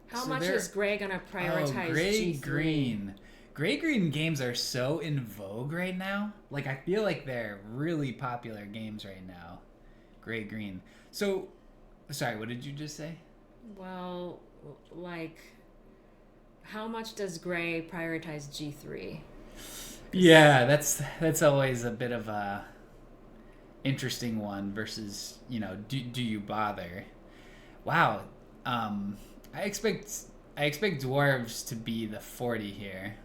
How much is Gray gonna prioritize Gray G3? green. Gray green games are so in vogue right now. Like, I feel like they're really popular games right now. Gray green. So, sorry, what did you just say? Well, like, how much does Gray prioritize G3? Yeah, that's always a bit of a interesting one versus, do you bother? Wow. Um I expect I expect dwarves to be the 40 here.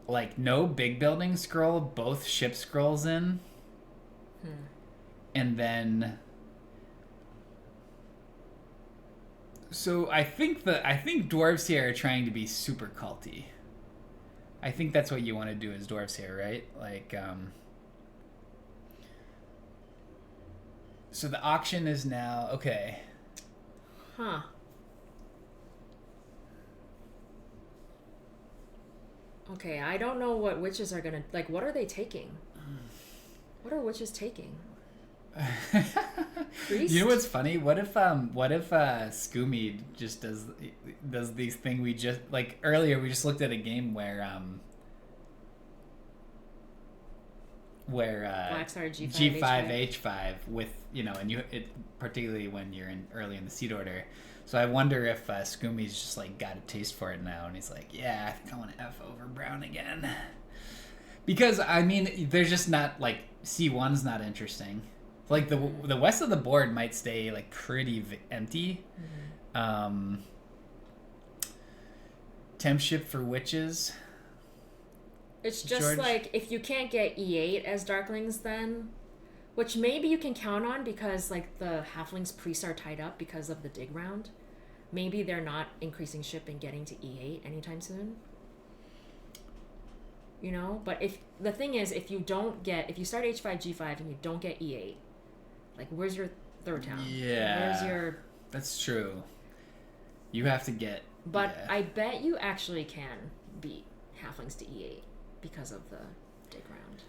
Like, no big building scroll, both ship scrolls in. Hmm. And then so I think dwarves here are trying to be super culty. I think that's what you want to do as dwarves here, right? Like, so the auction is now okay. Huh. Okay, I don't know what witches are gonna like. What are they taking? What are witches taking? Priest? You know what's funny? What if Skoomy just does these thing we just like earlier we just looked at a game where Black Star G5 G5 H5. H5 with and it particularly when you're in early in the seed order. So I wonder if Skoomy's just like got a taste for it now and he's like, yeah, I think I want to F over Brown again. Because I mean, there's just not like C1's not interesting. Like the west of the board might stay like pretty empty. Mm-hmm. Temp ship for witches. It's just George? like if you can't get E8 as Darklings, then, which maybe you can count on because like the Halflings priests are tied up because of the dig round. Maybe they're not increasing ship and getting to E8 anytime soon. But if the thing is, if you start H5 G5 and you don't get E8, like where's your third town? Yeah, where's your? That's true. You have to get. But yeah. I bet you actually can beat Halflings to E8 because of the dig round.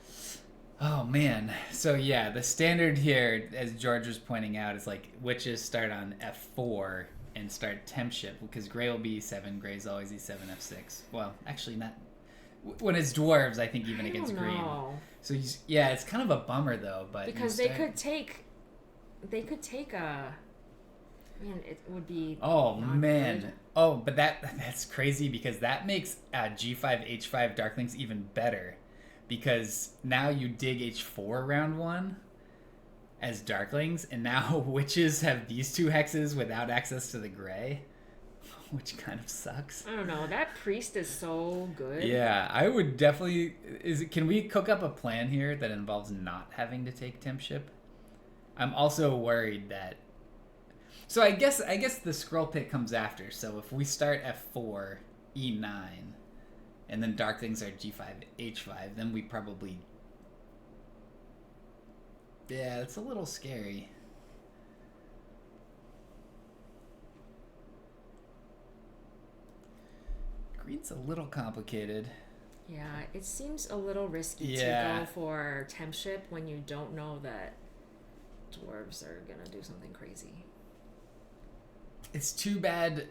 Oh man, so yeah, the standard here, as George was pointing out, is like witches start on F4 and start temp ship because Gray will be E7. Gray's always E7 F6. Well, actually not. When it's dwarves, I think even against green. So it's kind of a bummer though, but because they could take a. Man, it would be. Oh man! Good. Oh, but that's crazy because that makes G5 H5 Darklings even better, because now you dig H4 round 1 as Darklings, and now witches have these 2 hexes without access to the gray. Which kind of sucks. I don't know. That priest is so good. Yeah, I would definitely. Can we cook up a plan here that involves not having to take temp ship? I'm also worried that. So I guess the scroll pit comes after. So if we start F4, E9, and then Darklings are G5, H5, then we probably. Yeah, it's a little scary. Green's a little complicated. Yeah, it seems a little risky to go for temp ship when you don't know that dwarves are gonna do something crazy. It's too bad.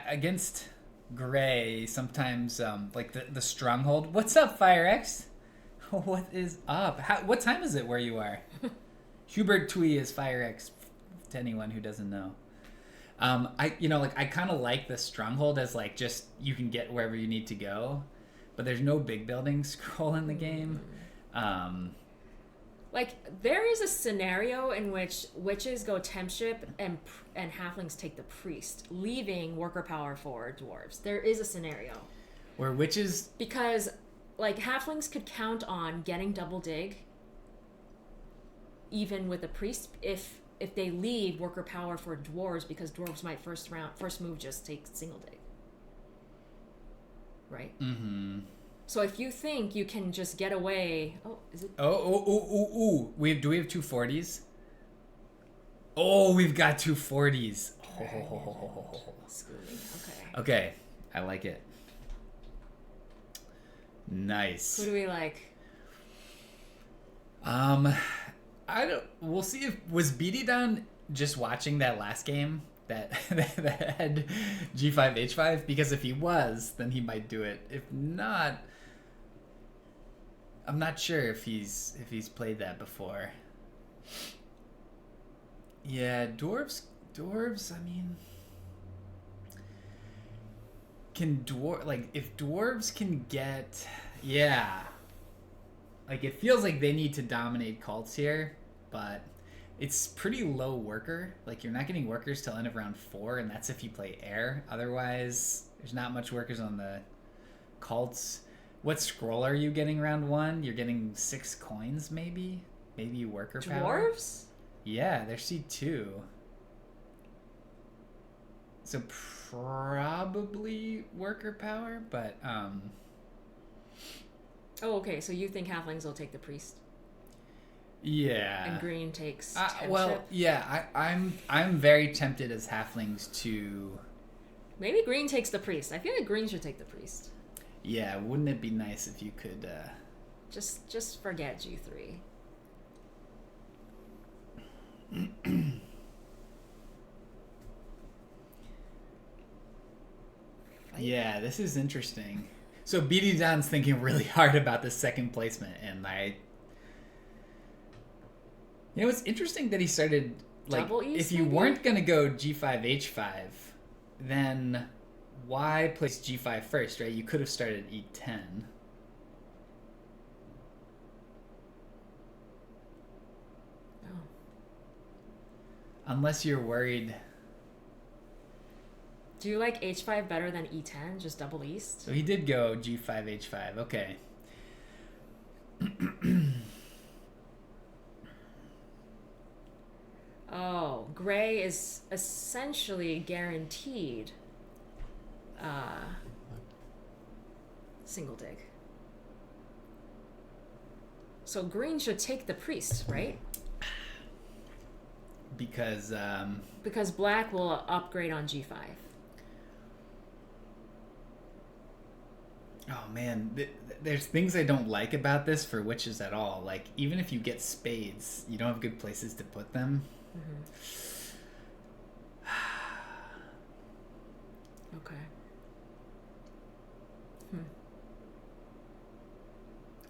Against Gray, sometimes like the stronghold. What's up, FireX? What is up? What time is it where you are? Hubert Twee is FireX. To anyone who doesn't know. I kind of like the stronghold as like just you can get wherever you need to go, but there's no big building scroll in the game. Like there is a scenario in which witches go temp ship and halflings take the priest, leaving worker power for dwarves. There is a scenario where witches, because like halflings could count on getting double dig even with a priest if they leave worker power for dwarves, because dwarves might first move just take single dig. Right? Mm-hmm. So if you think you can just get away... Oh, is it... Do we have 240s? Oh, we've got 240s. Skoomy. Okay. I like it. Nice. Who do we like? I don't. We'll see if was Bididan just watching that last game that that had G5H5, because if he was, then he might do it. If not, I'm not sure if he's played that before. Yeah, dwarves. I mean, can if dwarves can get, yeah, like it feels like they need to dominate cults here, but it's pretty low worker. Like you're not getting workers till end of round 4, and that's if you play air. Otherwise, there's not much workers on the cults. What scroll are you getting round 1? You're getting 6 coins, maybe worker power. Dwarves? Yeah, they're C2. So probably worker power, but Oh, okay. So you think halflings will take the priest? Yeah. And green takes well, yeah, I'm very tempted as halflings to. Maybe green takes the priest. I feel like green should take the priest. Yeah, wouldn't it be nice if you could just forget G3. Yeah, this is interesting. So Bididan's thinking really hard about the second placement, and it's interesting that he started like Double East, if you maybe? weren't gonna go G5H5, then why place G5 first, right? You could have started E10. Oh. Unless you're worried. Do you like H5 better than E10? Just double east? So he did go G5H5. Okay. Oh, gray is essentially guaranteed single dig. So green should take the priest, right? Because black will upgrade on G5. oh man, there's things I don't like about this for witches at all. Like even if you get spades, you don't have good places to put them. Okay.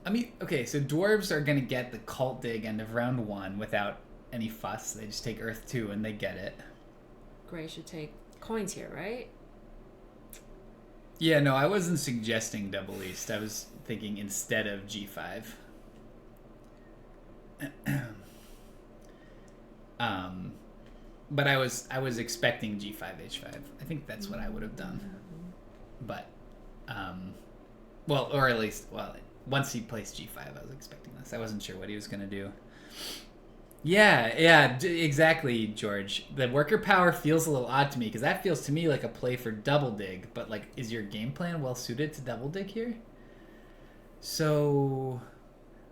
I mean, okay, so dwarves are gonna get the cult dig end of round 1 without any fuss. They just take Earth 2 and they get it. Gray should take coins here, right? Yeah, no, I wasn't suggesting double east. I was thinking instead of G5. But I was expecting G5H5. I think that's what I would have done. But or at least once he placed G5, I was expecting this. I wasn't sure what he was going to do. Yeah, exactly, George. The worker power feels a little odd to me, because that feels to me like a play for double dig, but like, is your game plan well suited to double dig here? So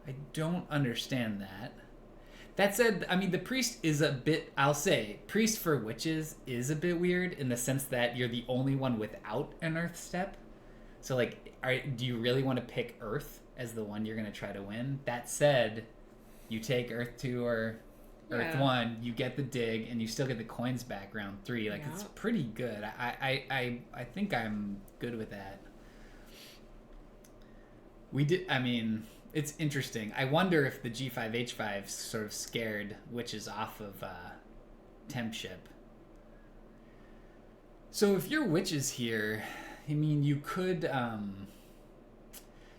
I don't understand that. That said, I mean, the priest is a bit, I'll say, priest for witches is a bit weird in the sense that you're the only one without an earth step. So like, do you really want to pick earth as the one you're going to try to win? That said, you take Earth 2 or Earth 1, you get the dig, and you still get the coins back round 3. Like, it's pretty good. I think I'm good with that. It's interesting. I wonder if the G5H5 sort of scared witches off of temp ship. So if you're witches here, I mean, you could...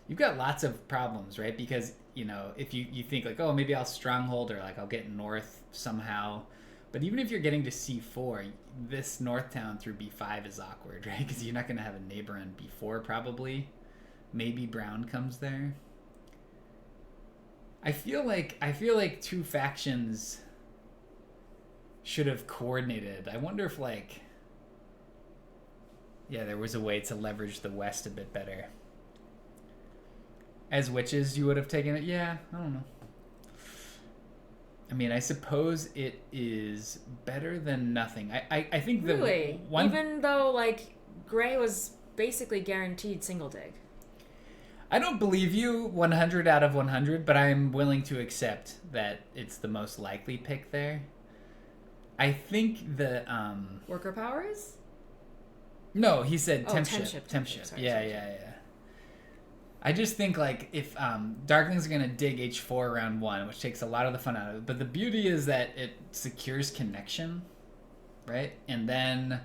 you've got lots of problems, right? Because, if you think like, oh, maybe I'll stronghold or like I'll get north somehow. But even if you're getting to C4, this north town through B5 is awkward, right? Because you're not going to have a neighbor on B4 probably. Maybe brown comes there. I feel like two factions should have coordinated. I wonder if there was a way to leverage the west a bit better. As witches, you would have taken it? Yeah, I don't know. I mean, I suppose it is better than nothing. I think the really? one... Even though, gray was basically guaranteed single dig. I don't believe you 100 out of 100, but I'm willing to accept that it's the most likely pick there. I think the Worker power is? no, he said Oh, temp temp ship. ship, Temp temp ship, ship. sorry, Yeah, sorry, yeah, yeah. I just think like if Darklings are gonna dig H4 round 1, which takes a lot of the fun out of it, but the beauty is that it secures connection, right? And then,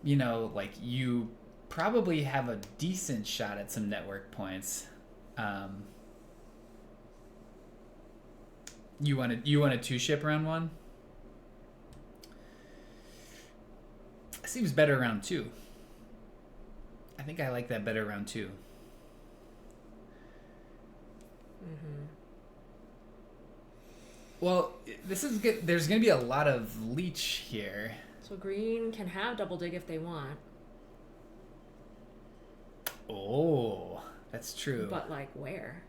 you know, like you probably have a decent shot at some network points. You want a 2-ship round 1? Seems better round 2. I think I like that better round 2. Mm-hmm. Well, this is good. There's going to be a lot of leech here. So green can have double dig if they want. Oh, that's true. But like where?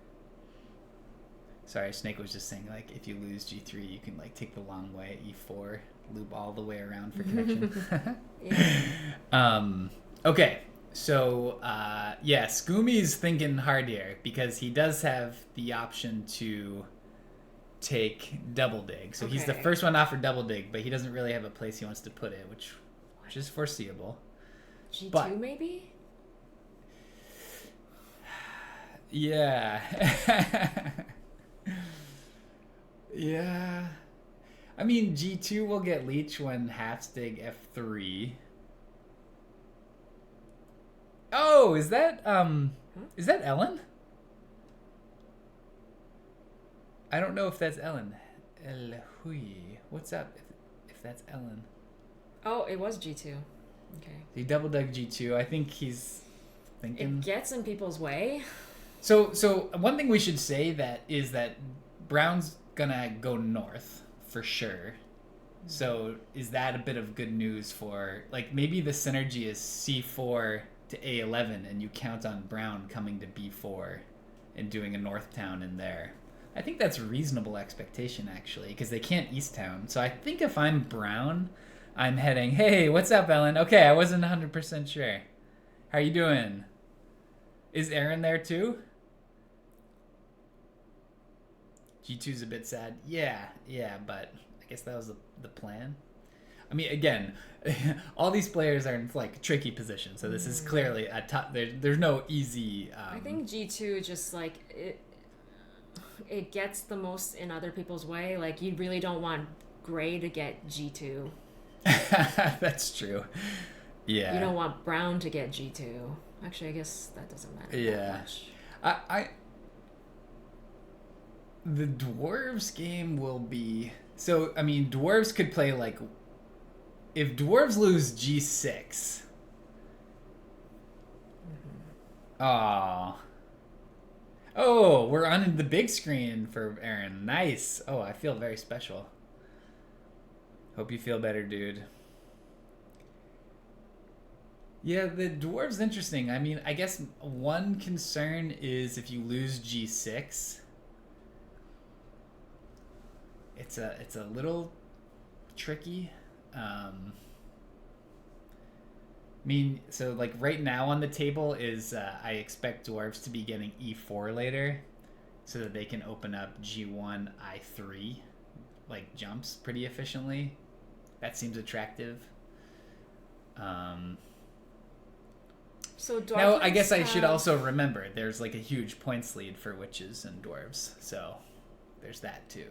Sorry, Snake was just saying like if you lose G3, you can like take the long way at E4, loop all the way around for connection. Yeah. Okay. So, yeah, Skoomy's thinking hard here because he does have the option to take double dig. So he's the Okay. first one offered double dig, but he doesn't really have a place he wants to put it, which is foreseeable. G2 But- maybe? Yeah. Yeah. I mean, G2 will get leech when halves dig F3. Oh, is that Ellen? I don't know if that's Ellen. Hui. What's up if that's Ellen? Oh, it was G2. Okay. He double dug G2. I think he's thinking. It gets in people's way. So one thing we should say is that Brown's gonna go north for sure. So is that a bit of good news for like maybe the synergy is C4 to A11 and you count on Brown coming to B4 and doing a North Town in there. I think that's a reasonable expectation actually because they can't East Town. So I think if I'm Brown, I'm heading, hey, what's up, Ellen? Okay, I wasn't 100% sure. How you doing? Is Aaron there too? G2's a bit sad. Yeah, but I guess that was the plan. I mean, again, all these players are in like tricky positions, so this is clearly a top. There's no easy. I think G2 just like it gets the most in other people's way. Like you really don't want Gray to get G2. That's true. Yeah. You don't want Brown to get G2. Actually, I guess that doesn't matter. Yeah. That much. I the Dwarves game will be so. I mean, Dwarves could play like if Dwarves lose G6. Oh, we're on the big screen for Aaron. Nice. Oh, I feel very special. Hope you feel better, dude. Yeah, the Dwarves interesting. I mean, I guess one concern is if you lose G6. It's a little tricky. I mean, so like right now on the table is I expect Dwarves to be getting E4 later so that they can open up G1, I3 like jumps pretty efficiently. That seems attractive. So Now, I guess I Darklings should have- also remember there's like a huge points lead for witches and dwarves, so there's that too.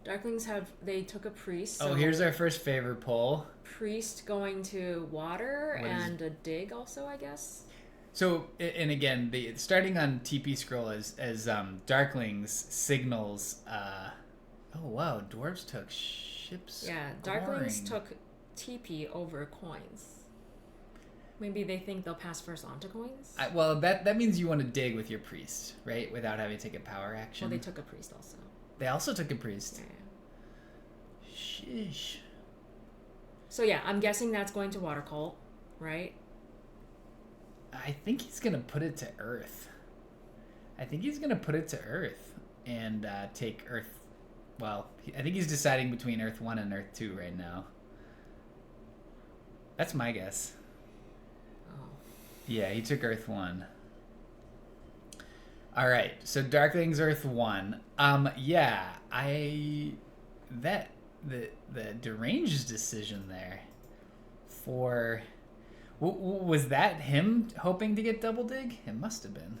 Darklings they took a priest. Oh, So here's our first favor poll. priest going to water What is- and a dig also, I guess. So, and again, starting on TP scroll as Darklings signals. Oh wow, dwarves took ships. Yeah, Darklings scoring. took TP over coins. Maybe they think they'll pass first onto coins. Well, that means you want to dig with your priest, right? Without having to take a power action. Well, they took a priest also. They also took a priest. Yeah. Sheesh. So yeah, I'm guessing that's going to water cult, right? I think he's gonna put it to Earth. I think he's gonna put it to Earth and take Earth. Well, I think he's deciding between Earth 1 and Earth 2 right now. That's my guess. Oh. Yeah, he took Earth 1. All right, so Darklings Earth 1. Yeah, the deranged decision there for was that him hoping to get double dig? It must have been.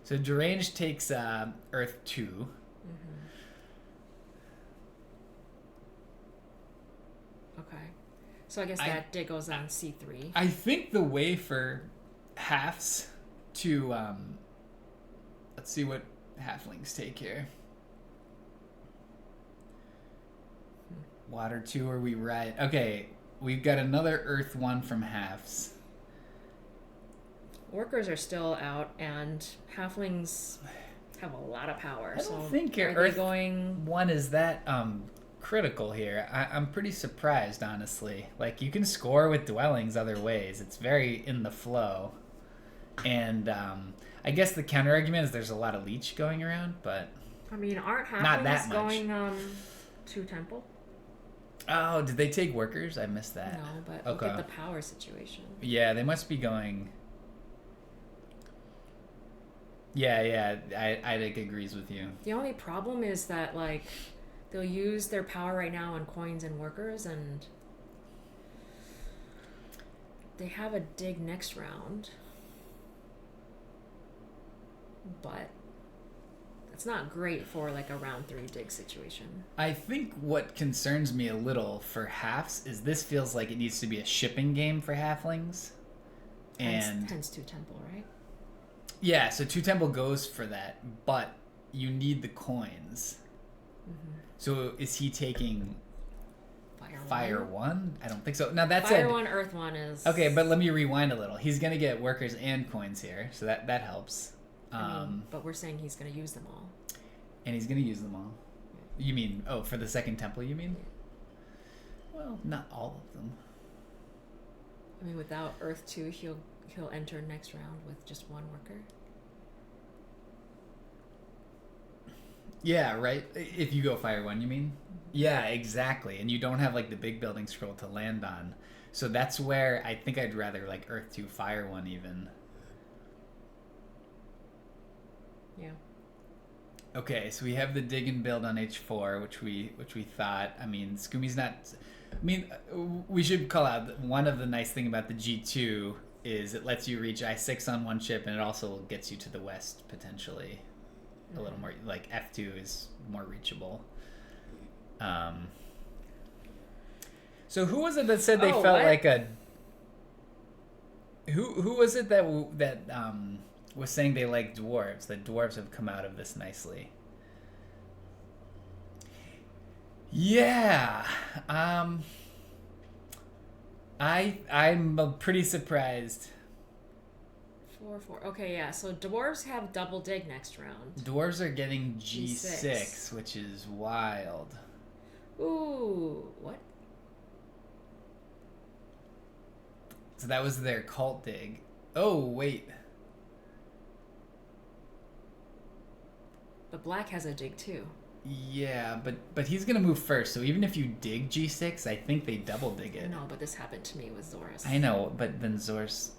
So deranged takes Earth 2. Mm-hmm. Okay. So I guess that dig goes on C3. I think the way for halves to let's see what halflings take here. Water 2 or we ride. Okay, we've got another Earth 1 from halves. Workers are still out, and halflings have a lot of power. I don't so think your Earth 1 is that critical here. I'm pretty surprised, honestly. Like, you can score with dwellings other ways. It's very in the flow. And I guess the counter argument is there's a lot of leech going around, but I mean, aren't not that halflings much. going to temple? Oh, did they take workers? I missed that. No, but look at the power situation. Yeah, they must be going. Yeah, I think agrees with you. The only problem is that, like, they'll use their power right now on coins and workers, and they have a dig next round. But it's not great for, like, a round 3 dig situation. I think what concerns me a little for halves is this feels like it needs to be a shipping game for halflings. Hence 2 temple, right? Yeah, so 2 temple goes for that, but you need the coins. Mm-hmm. So is he taking Fire 1? I don't think so. Now that's Fire 1, Earth 1 is... Okay, but let me rewind a little. He's going to get workers and coins here, so that helps. But we're saying he's going to use them all. And he's going to use them all. You mean, for the second temple, you mean? Well, not all of them. I mean, without Earth 2, he'll enter next round with just 1 worker. Yeah, right? If you go Fire 1, you mean? Yeah, exactly. And you don't have, like, the big building scroll to land on. So that's where I think I'd rather, like, Earth 2, Fire 1 even. Yeah. Okay, so we have the dig and build on H4, which we thought. I mean, Skoomy's not. I mean, we should call out one of the nice thing about the G2 is it lets you reach I6 on one ship, and it also gets you to the west potentially a little more. Like F2 is more reachable. So who was it that said they felt like a? Who was it that was saying they like dwarves? That dwarves have come out of this nicely. Yeah, I'm pretty surprised. 4/4. Okay, yeah. So dwarves have double dig next round. Dwarves are getting G6, which is wild. Ooh, what? So that was their cult dig. Oh wait. But black has a dig too. Yeah, but he's gonna move first. So even if you dig G6, I think they double dig it. No, but this happened to me with Zorus. I know, but then Zor's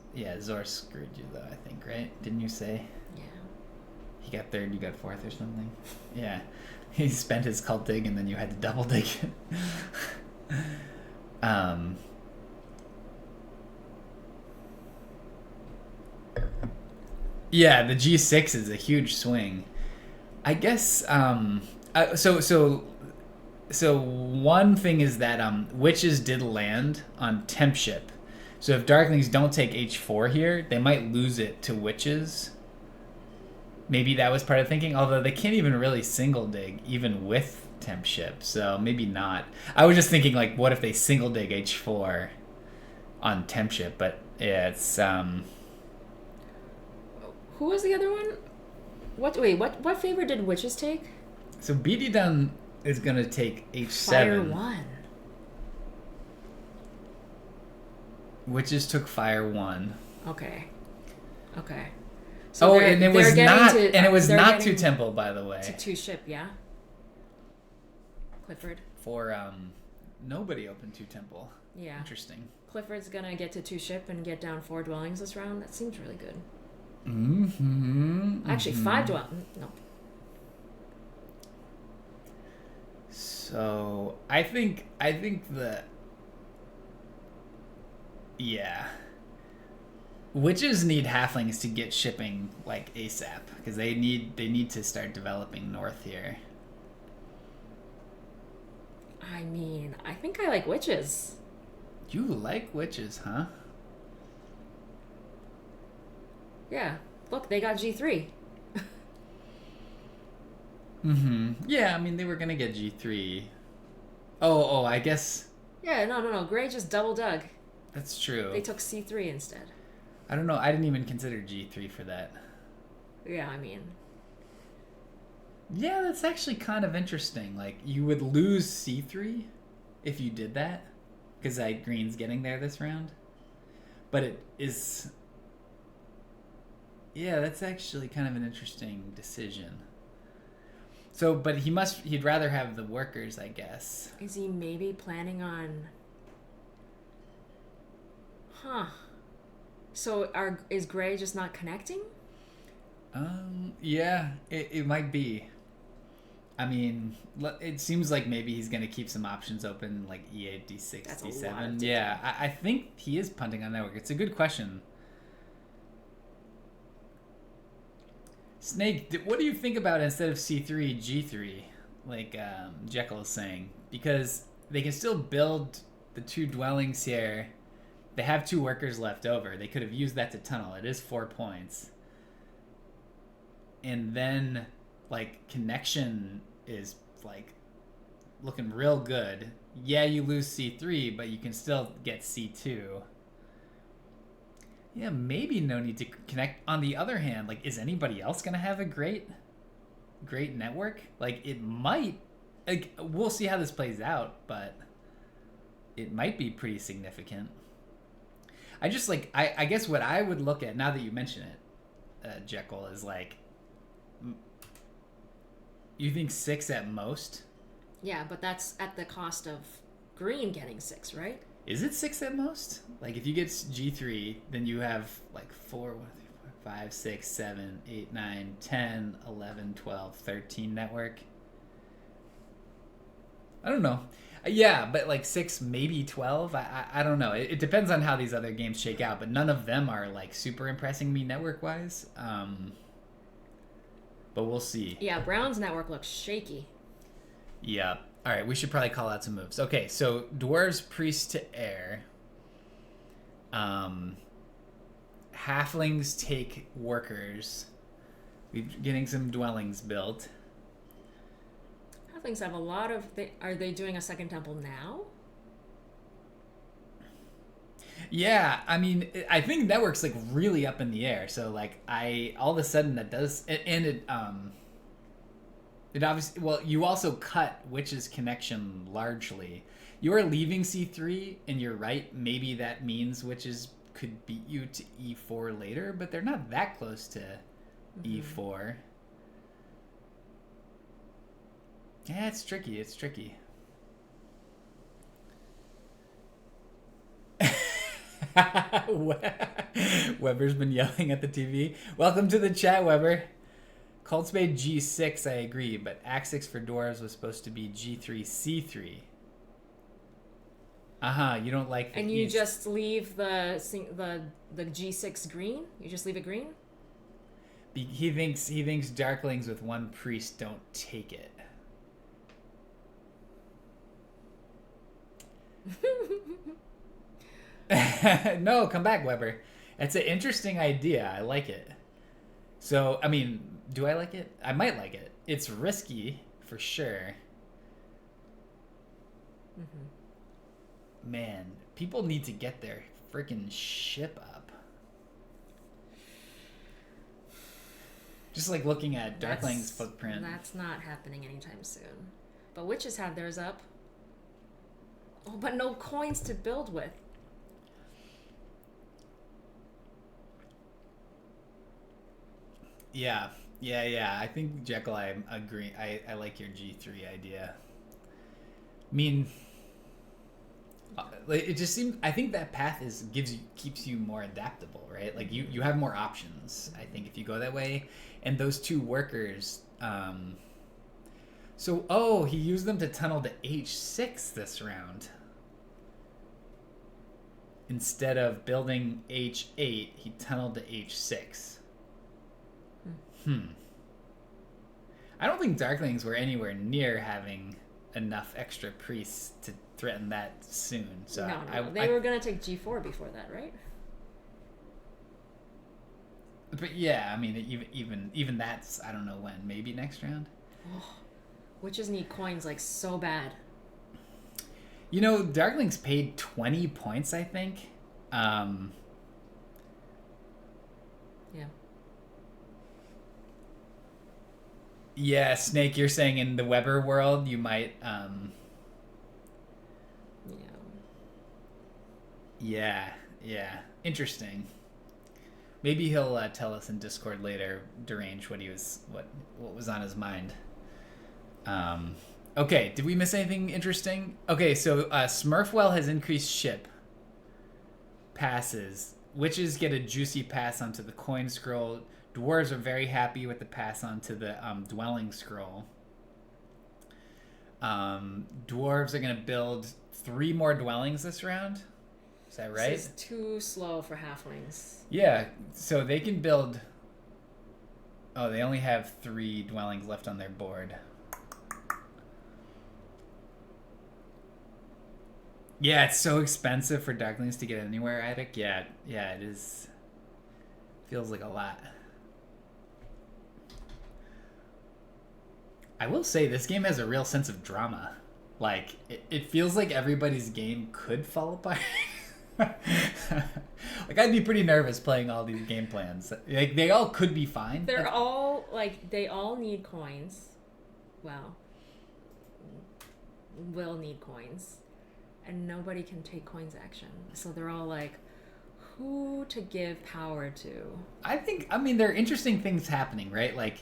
screwed you though. I think, right? Didn't you say? Yeah. He got third, you got fourth, or something. Yeah, he spent his cult dig, and then you had to double dig it. Yeah, the G6 is a huge swing. I guess. So one thing is that witches did land on temp ship. So if Darklings don't take H4 here, they might lose it to witches. Maybe that was part of thinking. Although they can't even really single dig even with temp ship, so maybe not. I was just thinking like, what if they single dig H4 on temp ship? But yeah, it's Who was the other one? What favor did witches take? So Bididan is gonna take H7. Fire 1. Witches took Fire 1. Okay. So and it was not 2 temple, by the way. To 2 ship, yeah. Clifford. For nobody opened 2 temple. Yeah. Interesting. Clifford's gonna get to 2 ship and get down 4 dwellings this round. That seems really good. Actually, 5 dwellings. No. So I think the witches need halflings to get shipping like ASAP because they need to start developing north here. I mean, I think I like witches. You like witches, huh? Yeah. Look, they got G3. Yeah, I mean, they were going to get G3. Oh, I guess... Yeah, no. Gray just double dug. That's true. They took C3 instead. I don't know. I didn't even consider G3 for that. Yeah, I mean... Yeah, that's actually kind of interesting. Like, you would lose C3 if you did that. Because green's getting there this round. But it is... Yeah, that's actually kind of an interesting decision. So, but he'd rather have the workers, I guess. Is he maybe planning on... Huh. So is Gray just not connecting? Yeah, it might be. I mean, it seems like maybe he's going to keep some options open, like E8, D6, That's D7. Yeah, I think he is punting on network. It's a good question. Snake, what do you think about instead of C3, G3, like Jekyll is saying? Because they can still build the 2 dwellings here. They have 2 workers left over. They could have used that to tunnel. It is 4 points. And then, like, connection is, like, looking real good. Yeah, you lose C3, but you can still get C2. Yeah, maybe no need to connect. On the other hand, like, is anybody else going to have a great network? Like, it might. Like, we'll see how this plays out, but it might be pretty significant. I just, like, I guess what I would look at, now that you mention it, Jekyll, is, like, you think 6 at most? Yeah, but that's at the cost of green getting 6, right? Is it 6 at most? Like, if you get G3, then you have, like, 4, 5, 6, 7, 8, 9, 10, 11, 12, 13 network. I don't know. Yeah, but, like, 6, maybe 12? I don't know. It depends on how these other games shake out, but none of them are, like, super impressing me network-wise. But we'll see. Yeah, Brown's network looks shaky. Yeah. All right, we should probably call out some moves. Okay, so Dwarves, Priest to Air. Halflings take Workers. We're getting some dwellings built. Halflings have a lot of... Are they doing a second temple now? Yeah, I mean, I think network's, like, really up in the air. So, like, all of a sudden that does... And it obviously... Well, you also cut Witch's connection largely. You're leaving C3, and you're right. Maybe that means Witches could beat you to E4 later, but they're not that close to E4. Yeah, it's tricky. It's tricky. Weber's been yelling at the TV. Welcome to the chat, Weber. Cultspade G6, I agree, but Axix for Dwarves was supposed to be G3, C3. You don't like the And you East. just leave the G6 green? You just leave it green? He thinks Darklings with 1 priest don't take it. No, come back, Weber. It's an interesting idea. I like it. So, I mean, do I like it? I might like it. It's risky, for sure. Man, people need to get their freaking ship up. Just like looking at Darkling's footprint. That's not happening anytime soon. But Witches have theirs up. Oh, but no coins to build with. Yeah. I think, Jekyll, I agree. I like your G3 idea. I mean, like it just seems. I think that path keeps you more adaptable, right? Like you have more options. I think if you go that way, and those two workers. So he used them to tunnel to H6 this round. Instead of building H8, he tunneled to H6. I don't think Darklings were anywhere near having enough extra priests to threaten that soon. So no. They were going to take G4 before that, right? But yeah, I mean, even that's, I don't know when. Maybe next round? Oh, witches need coins, like, so bad. You know, Darklings paid 20 points, I think. Yeah. Yeah, Snake, you're saying in the Weber world, you might... Yeah. Interesting. Maybe he'll tell us in Discord later, Deranged, what was on his mind. Okay, did we miss anything interesting? Okay, so Smurfwell has increased ship passes. Witches get a juicy pass onto the coin scroll. Dwarves are very happy with the pass onto the dwelling scroll. Dwarves are going to build 3 more dwellings this round. Is that right? This is too slow for halflings. Yeah, so they can build... Oh, they only have 3 dwellings left on their board. Yeah, it's so expensive for Darklings to get anywhere, Attic. Yeah, it is. Feels like a lot. I will say, this game has a real sense of drama. Like, it feels like everybody's game could fall apart. Like, I'd be pretty nervous playing all these game plans. Like, they all could be fine. They're all, like, they all need coins. Well, will need coins. And nobody can take coins action. So they're all like, who to give power to? I mean, there are interesting things happening, right? Like,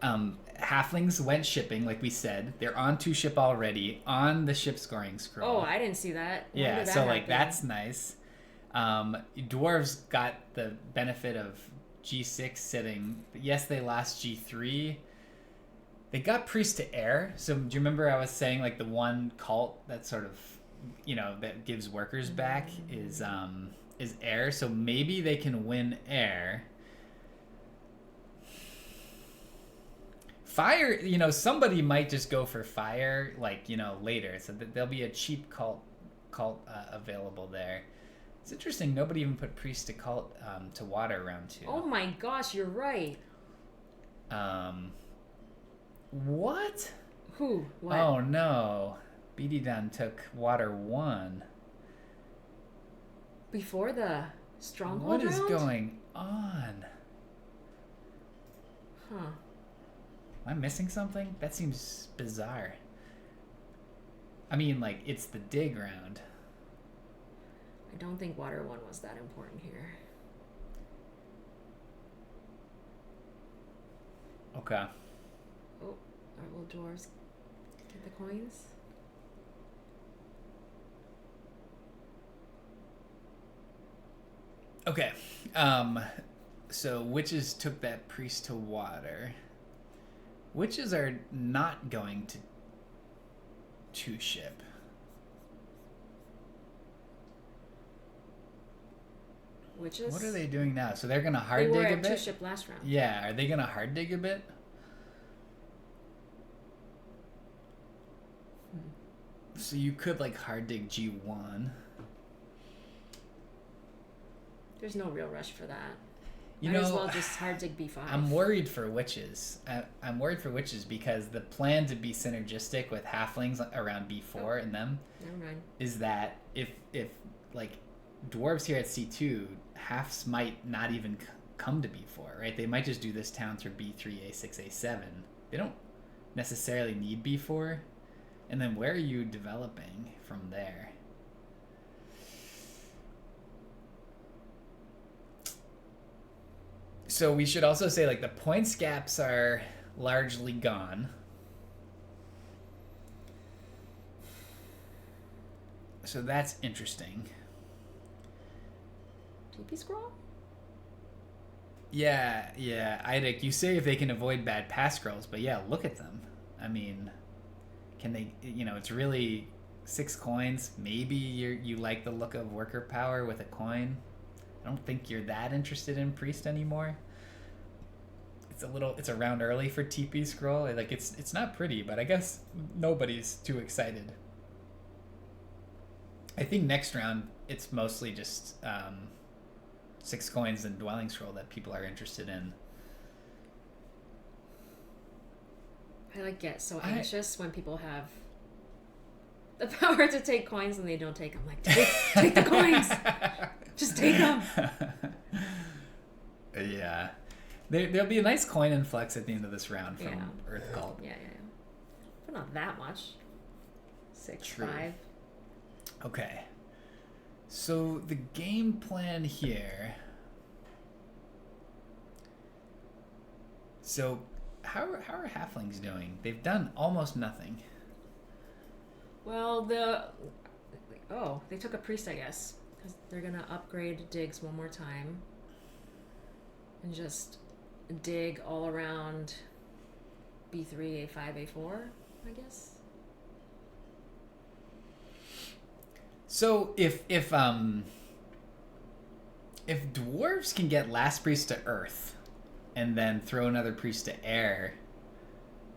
halflings went shipping, like we said. They're on 2 ship already, on the ship scoring scroll. Oh, I didn't see that. Yeah, so like that's nice. Dwarves got the benefit of G6 sitting. Yes, they lost G3. They got priest to air. So do you remember I was saying like the one cult that sort of, you know, that gives workers back is air. So maybe they can win air. Fire, you know, somebody might just go for fire, like, you know, later. So there'll be a cheap cult available there. It's interesting. Nobody even put priest to cult to water round 2. Oh my gosh, you're right. What? Who? What? Oh no, Bididan took water 1 before the stronghold What is round? going on? Huh. Am I missing something? That seems bizarre. I mean, like, it's the dig round. I don't think water 1 was that important here. Okay. Oh, will dwarves get the coins? Okay. So witches took that priest to water. Witches are not going to 2 ship. Witches? What are they doing now? So they're gonna hard dig a bit? They were at 2 ship last round. Yeah, are they gonna hard dig a bit? So you could like hard dig G1. There's no real rush for that. You Might know, as well just hard dig B5. I'm worried for witches. I'm worried for witches because the plan to be synergistic with halflings around B4 and them Never mind. is that if like dwarves here at C2, halves might not even come to B4, right? They might just do this town through B3, A6, A7. They don't necessarily need B4. And then where are you developing from there? So we should also say, like, the points gaps are largely gone. So that's interesting. TP scroll? Yeah. Idic, you say if they can avoid bad pass scrolls, but yeah, look at them. I mean, can they? It's really 6 coins. Maybe you like the look of worker power with a coin. I don't think you're that interested in priest anymore. It's a round early for TP scroll. Like it's not pretty, but I guess nobody's too excited. I think next round it's mostly just 6 coins and dwelling scroll that people are interested in. I get so anxious when people have the power to take coins and they don't take them. Like, take the coins. Just take them. Yeah. There'll be a nice coin influx at the end of this round from Earth Cult. Yeah. But not that much. 6, True. 5. Okay. So the game plan here. So how are Halflings doing? They've done almost nothing. Well, they took a priest, I guess, because they're gonna upgrade digs one more time and just dig all around B3, A5, A4, I guess. So if dwarves can get last priest to earth and then throw another priest to air,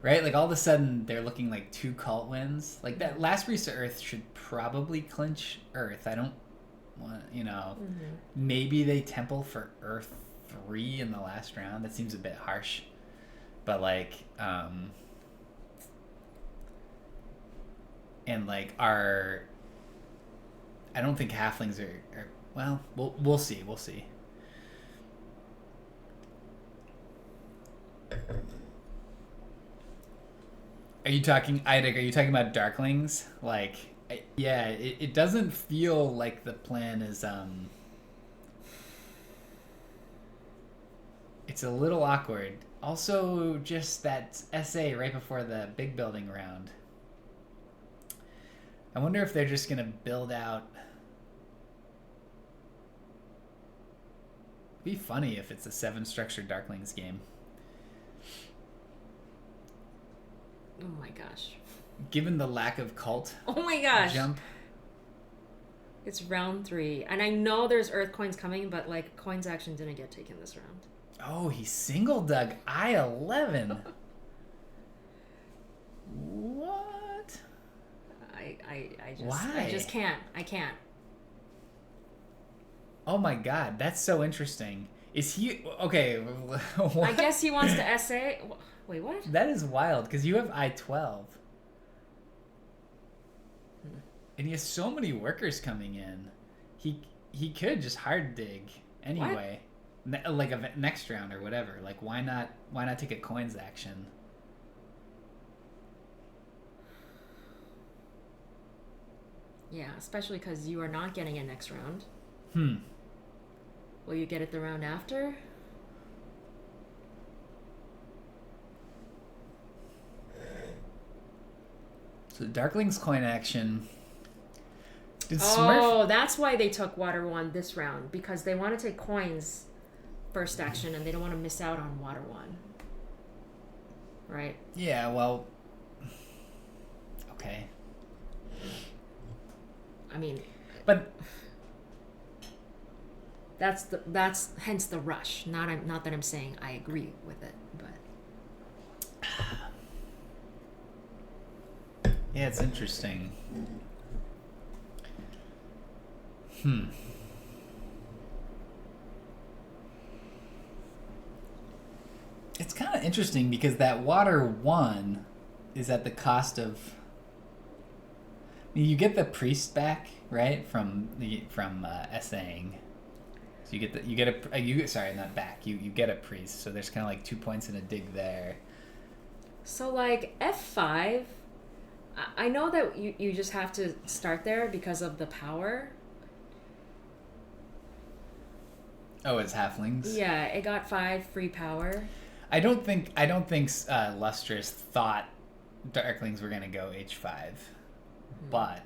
right? Like all of a sudden they're looking like 2 cult wins. Like that last priest to earth should probably clinch earth. I don't want, maybe they temple for earth 3 in the last round. That seems a bit harsh. But like and like I don't think halflings are well, we'll see. Are you talking about Darklings? Like, yeah, it doesn't feel like the plan is it's a little awkward. Also, just that SA right before the big building round. I wonder if they're just gonna build out. It'd be funny if it's a 7 structured Darklings game. Oh my gosh. Given the lack of cult. Oh my gosh. Jump. It's round 3, and I know there's earth coins coming, but like coins action didn't get taken this round. Oh, he single dug I-11. What? I just can't. I can't. Oh my god, that's so interesting. Is he okay? What? I guess he wants to SA. Wait, what? That is wild because you have I-12, and he has so many workers coming in. He could just hard dig anyway, like a next round or whatever. Like why not take a coins action? Yeah, especially because you are not getting it next round. Will you get it the round after? So Darklings coin action. That's why they took Water 1 this round, because they want to take coins first action and they don't want to miss out on Water 1. Right? Yeah, well, okay. I mean, but that's hence the rush. Not that I'm saying I agree with it, but yeah, it's interesting. It's kind of interesting because that Water 1 is at the cost of. You get the priest back, right, from SAing. So you get a priest. So there's kind of like 2 points in a dig there. So like F5, I know that you just have to start there because of the power. Oh, it's halflings. Yeah, it got 5 free power. I don't think Lustrous thought Darklings were gonna go H5, but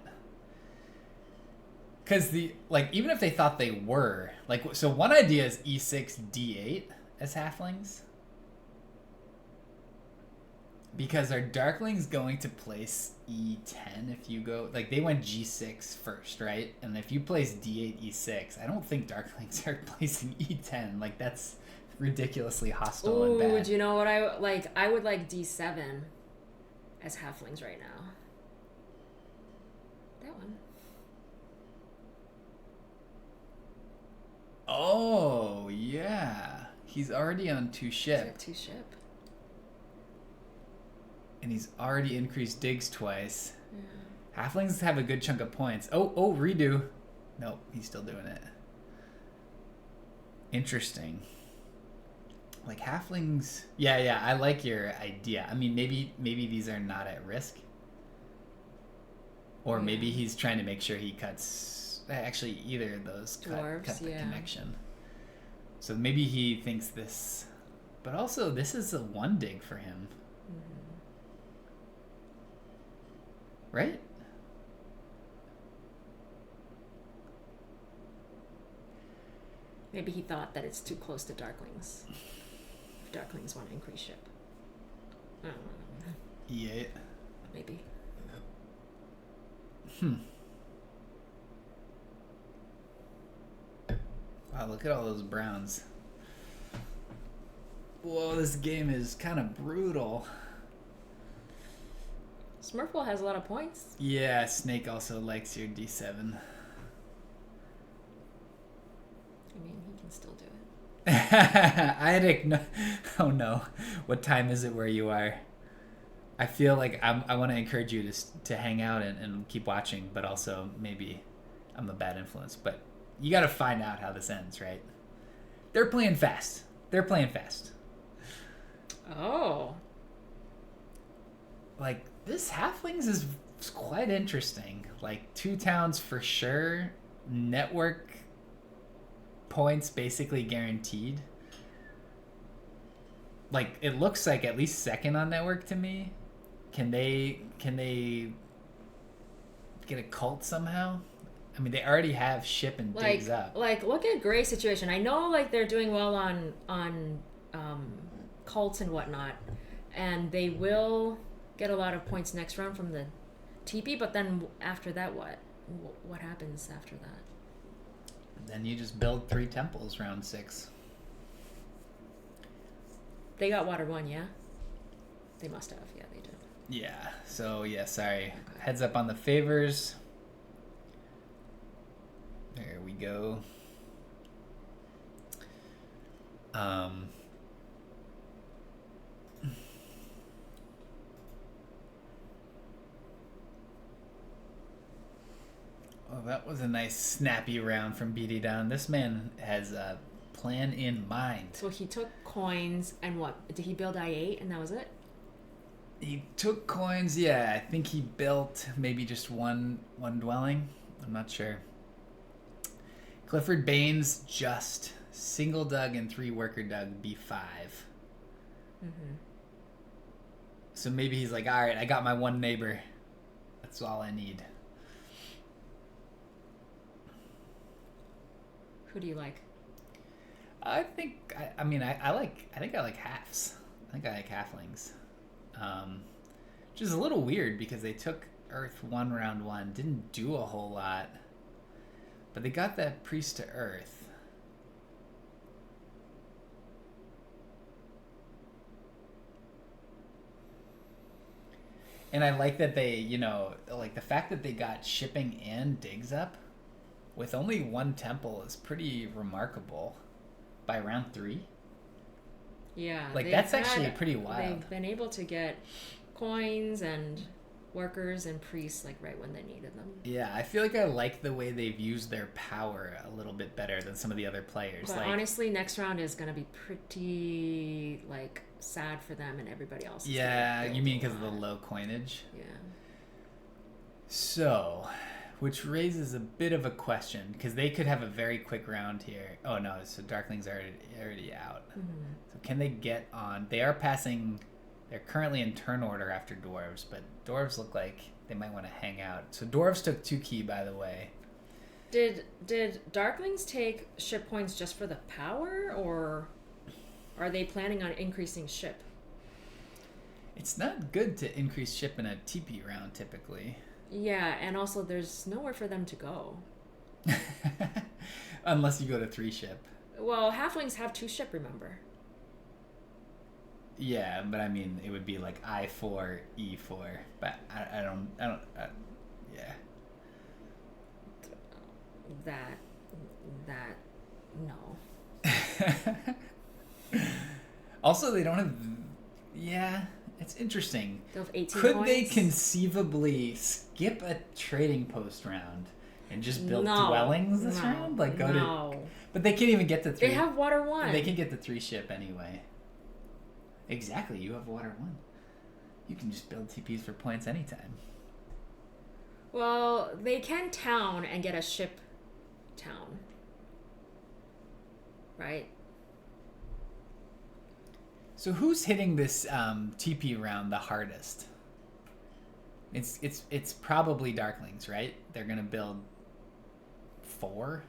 Because even if they thought they were, so one idea is E6, D8 as halflings. Because are Darklings going to place E10 if you go... They went G6 first, right? And if you place D8, E6, I don't think Darklings are placing E10. That's ridiculously hostile and bad. Do you know what I like? I would like D7 as halflings right now. That one. Oh, yeah. He's already on 2 ship. He's got 2 ship. And he's already increased digs twice. Yeah. Halflings have a good chunk of points. Oh, redo. Nope, he's still doing it. Interesting. Halflings... Yeah, I like your idea. I mean, maybe these are not at risk. Or maybe he's trying to make sure he cuts... Actually, either of those cut the connection. So maybe he thinks this... But also, this is a 1 dig for him. Right? Maybe he thought that it's too close to Darklings. If Darklings want to increase ship. I don't know. Yeah. Maybe. Wow, look at all those browns. Whoa, this game is kind of brutal. Smurfwell has a lot of points. Yeah, Snake also likes your D7. I mean, he can still do it. Oh no. What time is it where you are? I feel like I want to encourage you to hang out and keep watching, but also maybe I'm a bad influence. But you got to find out how this ends, right? They're playing fast. Oh. This Halflings is quite interesting. 2 towns for sure. Network points basically guaranteed. It looks like at least 2nd on network to me. Can they get a cult somehow? I mean, they already have ship and digs up. Look at Gray's situation. I know they're doing well on cults and whatnot, and they will get a lot of points next round from the TP, but then after that, what happens after that? Then you just build 3 temples round 6. They got water 1, yeah? They must have, yeah, they did. Yeah, so sorry. Okay. Heads up on the favors. There we go. Oh, that was a nice snappy round from Bididan. This man has a plan in mind. So he took coins and what? Did he build I8 and that was it? He took coins, yeah. I think he built maybe just one dwelling. I'm not sure. Clifford Banes just single dug and 3 worker dug B5. Mm-hmm. So maybe he's like, all right, I got my 1 neighbor. That's all I need. Who do you like? I think I like halves. I think I like halflings. Which is a little weird because they took Earth 1 round 1, didn't do a whole lot, but they got that priest to Earth. And I like that they, the fact that they got shipping and digs up with only 1 temple is pretty remarkable by round 3. Yeah. That's actually pretty wild. They've been able to get coins and workers and priests right when they needed them. Yeah, I feel like I like the way they've used their power a little bit better than some of the other players. But honestly, next round is going to be pretty sad for them and everybody else. Yeah, you mean because of the low coinage? Yeah. So, which raises a bit of a question because they could have a very quick round here. Oh no, so Darklings are already out. Mm-hmm. So can they get on? They are passing. They're currently in turn order after Dwarves, but Dwarves look like they might want to hang out. So Dwarves took 2 key, by the way. Did Darklings take ship points just for the power, or are they planning on increasing ship? It's not good to increase ship in a TP round, typically. Yeah, and also there's nowhere for them to go. Unless you go to 3 ship. Well, halflings have 2 ship, remember? Yeah, but I mean, it would be like I4, E4. But I don't, yeah. That, no. Also, they don't have, yeah, it's interesting. They'll have 18 Could points? they conceivably skip a trading post round and just build dwellings this round? Like go to, but they can't even get to 3. They have water 1. They can get the 3 ship anyway. Exactly, you have water 1. You can just build TPs for points anytime. Well, they can town and get a ship town. Right? So who's hitting this TP round the hardest? It's probably Darklings, right? They're gonna build 4.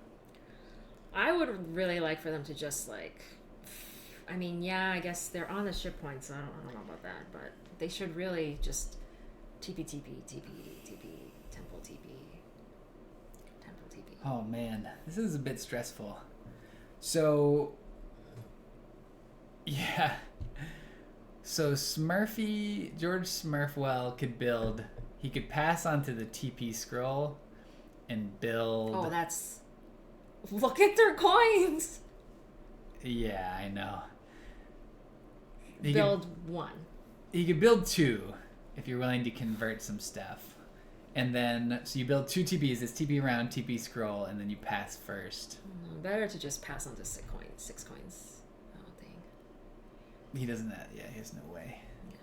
I would really like for them to just like, I mean, yeah, I guess they're on the ship point, so I don't know about that, but they should really just TP, temple TP. Oh man, this is a bit stressful. So, yeah. So George Smurfwell could build, he could pass onto the TP scroll and build. Oh, look at their coins! Yeah, I know. Build 1. He could build 2 if you're willing to convert some stuff. And then, so you build 2 TPs, it's TP round, TP scroll, and then you pass first. Better to just pass on to 6 coins. I don't think. He doesn't have, yeah, he has no way. Yeah.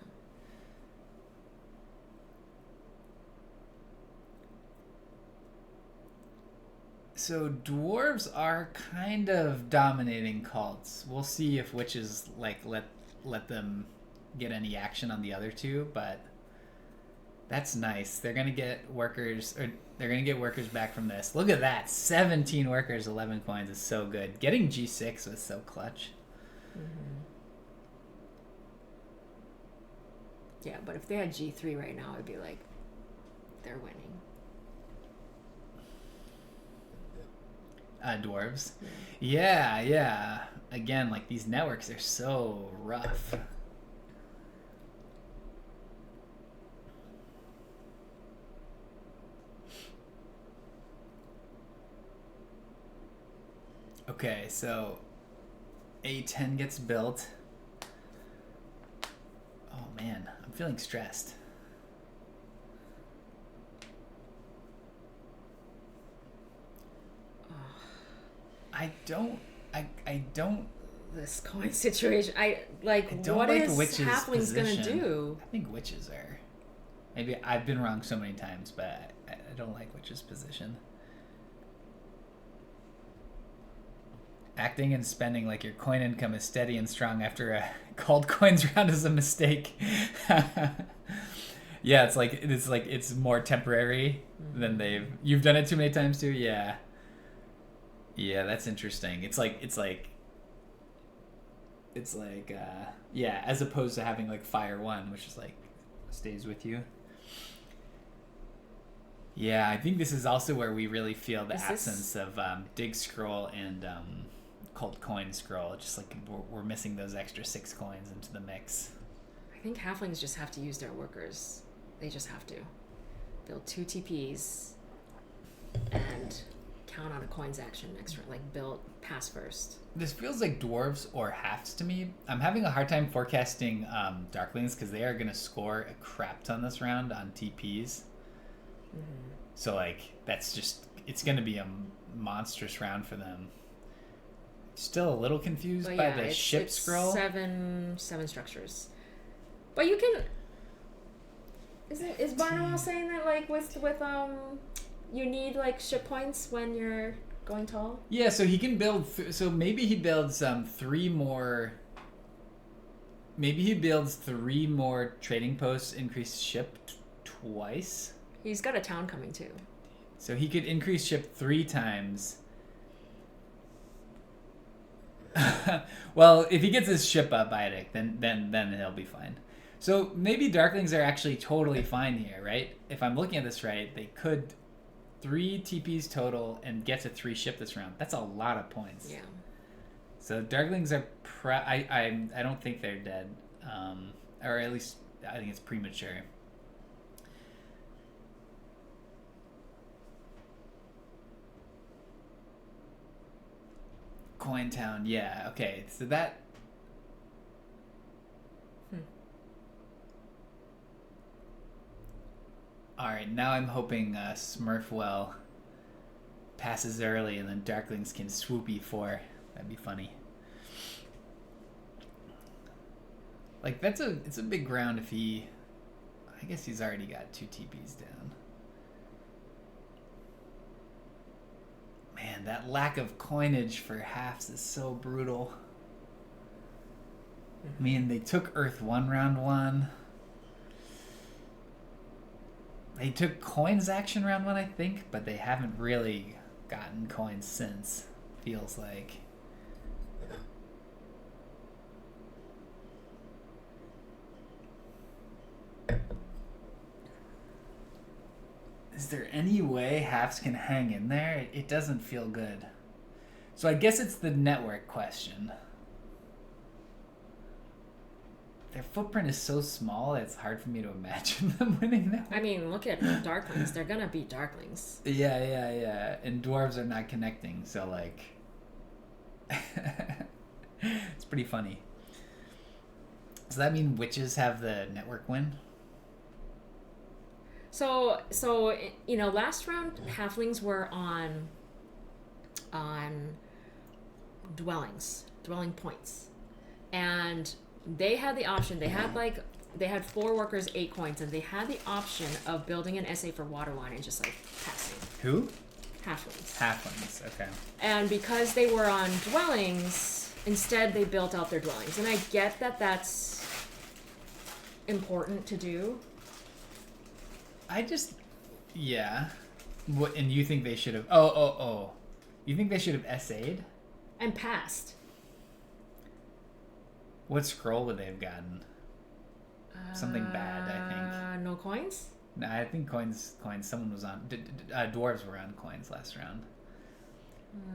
So dwarves are kind of dominating cults. We'll see if witches like let them get any action on the other 2, but that's nice. They're gonna get workers back from this. Look at that, 17 workers, 11 coins is so good. Getting G6 was so clutch. Mm-hmm. Yeah, but if they had G3 right now, it'd be like they're winning. Dwarves. Yeah. Again, like these networks are so rough. Okay, so A10 gets built. Oh man, I'm feeling stressed. I don't. This coin situation. What is Halflings gonna do? I think witches are. Maybe I've been wrong so many times, but I don't like witches' position. Acting and spending like your coin income is steady and strong after a called coins round is a mistake. Yeah, it's more temporary than you've done it too many times too. Yeah, that's interesting. It's like yeah, as opposed to having like Fire 1, which is like stays with you. Yeah, I think this is also where we really feel the absence of Dig Scroll and Cult Coin Scroll. Just like we're missing those extra 6 coins into the mix. I think Halflings just have to use their workers. They just have to build 2 TPs and count on a coins action next round. Like build pass first. This feels like dwarves or halves to me. I'm having a hard time forecasting Darklings because they are going to score a crap ton this round on TPs. Mm-hmm. So like it's going to be a monstrous round for them. Still a little confused by the ship scroll. 7 structures, but you can. Is Barnwell saying that like with you need like ship points when you're going tall? Yeah, so he can build. So maybe he builds 3 more. Maybe he builds 3 more trading posts, increase ship twice. He's got a town coming too. So he could increase ship 3 times. Well, if he gets his ship up, Bidic, then he'll be fine. So maybe Darklings are actually totally fine here, right? If I'm looking at this right, they could 3 TPs total and get to 3 ship this round. That's a lot of points. Yeah. So Darklings are I don't think they're dead, or at least I think it's premature. Coin Town, yeah, okay. So that. All right, now I'm hoping Smurfwell passes early, and then Darklings can swoop E4. That'd be funny. Like it's a big ground if he. I guess he's already got 2 TPs down. Man, that lack of coinage for halves is so brutal. I mean, they took Earth 1 round 1. They took coins action round 1, I think, but they haven't really gotten coins since, feels like. Is there any way halves can hang in there? It doesn't feel good. So I guess it's the network question. Their footprint is so small, it's hard for me to imagine them winning that. I mean, look at Darklings. They're gonna beat Darklings. Yeah. And Dwarves are not connecting, so like... it's pretty funny. Does that mean witches have the network win? So last round halflings were on dwelling points, and they had the option. They had 4 workers, 8 coins, and they had the option of building an SA for Waterline and just like passing. Who? Halflings. Okay. And because they were on dwellings, instead they built out their dwellings. And I get that that's important to do. Yeah. What? And you think they should have? Oh. You think they should have SA'd? And passed. What scroll would they have gotten? Something bad, I think. No coins? No, I think coins. Someone was on. Dwarves were on coins last round.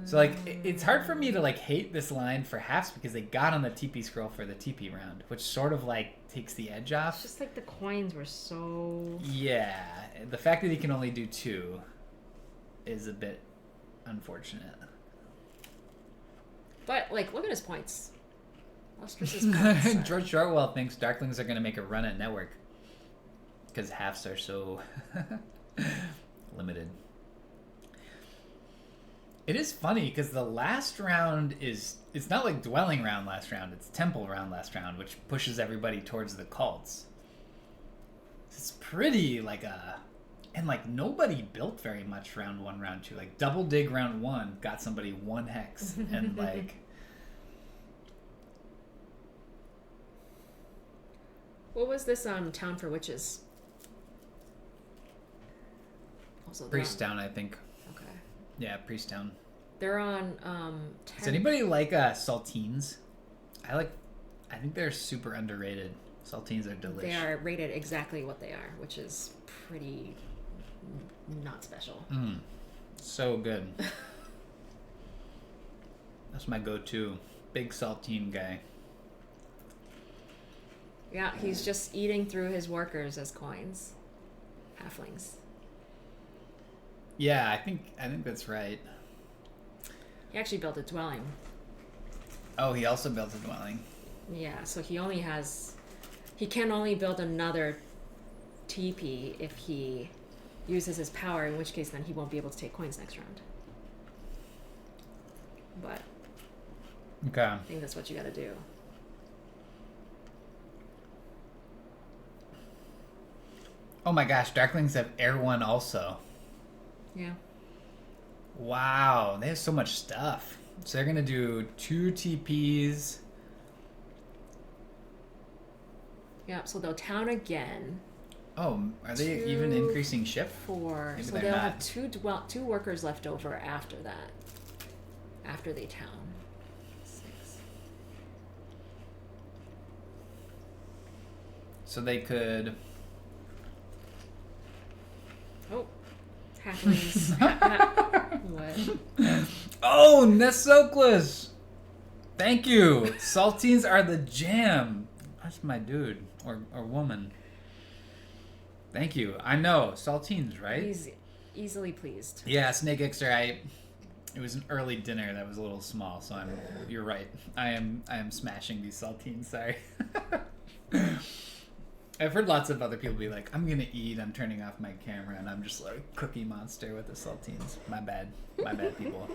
So like, it's hard for me to like hate this line for halves because they got on the TP scroll for the TP round, which sort of like takes the edge off. It's just like the coins were so... Yeah, the fact that he can only do 2 is a bit unfortunate. But like, look at his points. Lustrous' points. George Shortwell thinks Darklings are going to make a run at network because halves are so limited. It is funny because the last round it's not like dwelling round last round, it's temple round last round, which pushes everybody towards the cults. It's pretty like and like nobody built very much round 1, round 2. Like double dig round 1 got somebody 1 hex and like... What was this town for witches? Also Priest Town, I think. Okay. Yeah, Priest Town. They're on Does anybody like saltines? I think they're super underrated. Saltines are delicious. They are rated exactly what they are, which is pretty not special. So good. That's my go-to. Big saltine guy. Yeah, he's just eating through his workers as coins. Halflings. Yeah, I think that's right. He actually built a dwelling. Oh, he also built a dwelling. Yeah, so he can only build another TP if he uses his power, in which case then he won't be able to take coins next round. But okay. I think that's what you gotta do. Oh my gosh, Darklings have Air 1 also. Yeah. Wow, they have so much stuff. So they're gonna do 2 TPs. Yeah, so they'll town again. Oh, are they even increasing ship? 4. Maybe So they're they'll not. have two workers left over after that. After they town. 6. So they could. Oh, halflings. What? Oh, Nesoclus! Thank you. Saltines are the jam. That's my dude or woman. Thank you. I know saltines, right? Easily pleased. Yeah, Snake Exter. It was an early dinner that was a little small, so you're right. I am smashing these saltines. Sorry. I've heard lots of other people be like, "I'm gonna eat. I'm turning off my camera," and I'm just like Cookie Monster with the saltines. My bad, people.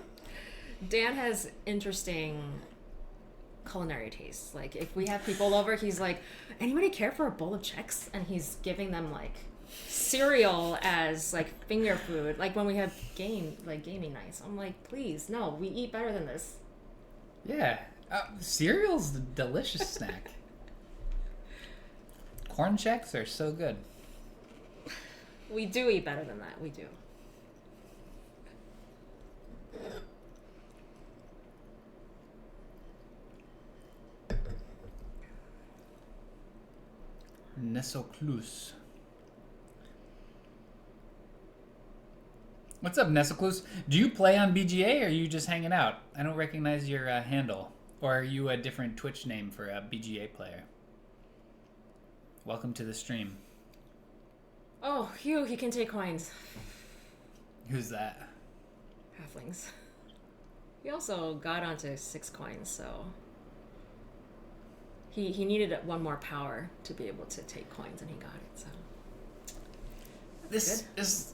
Dan has interesting culinary tastes. Like, if we have people over, he's like, "Anybody care for a bowl of Chex?" And he's giving them like cereal as like finger food. Like when we have gaming nights, I'm like, "Please, no, we eat better than this." Yeah, cereal's a delicious snack. Corn Chex are so good. We do eat better than that. We do. Nesoclus. What's up, Nesoclus? Do you play on BGA or are you just hanging out? I don't recognize your handle. Or are you a different Twitch name for a BGA player? Welcome to the stream. Oh, Hugh, he can take coins. Who's that? Halflings. He also got onto 6 coins, so he needed one more power to be able to take coins, and he got it. So this is.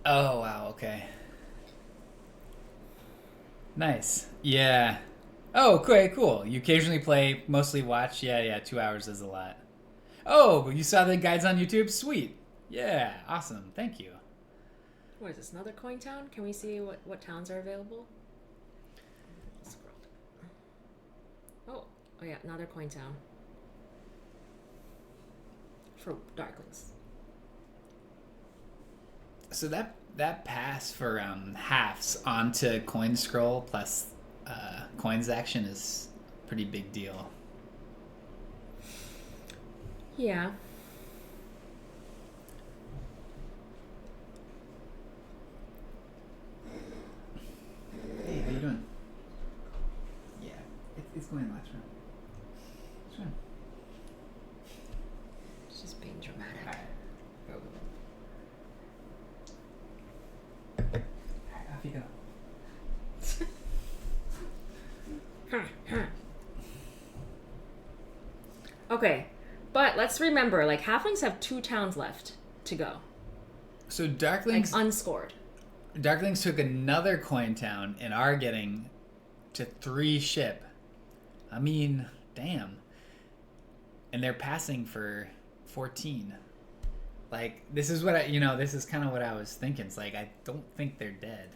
Oh wow! Okay. Nice. Yeah. Oh, okay, cool. You occasionally play, mostly watch. Yeah. 2 hours is a lot. Oh, you saw the guides on YouTube? Sweet. Yeah, awesome. Thank you. What is this, another coin town? Can we see what towns are available? Scroll. Oh yeah, another coin town. For Darklings. So that pass for halves onto coin scroll plus coins action is a pretty big deal. Yeah. Hey, how you doing? Yeah, it's going last round. It's fine. It's just being dramatic. Alright, off you go. Okay, but let's remember, like, halflings have 2 towns left to go. So Like, Darklings unscored. Darklings took another coin town and are getting to 3 ship. I mean, damn. And they're passing for 14. Like, this is what this is kind of what I was thinking. It's like, I don't think they're dead.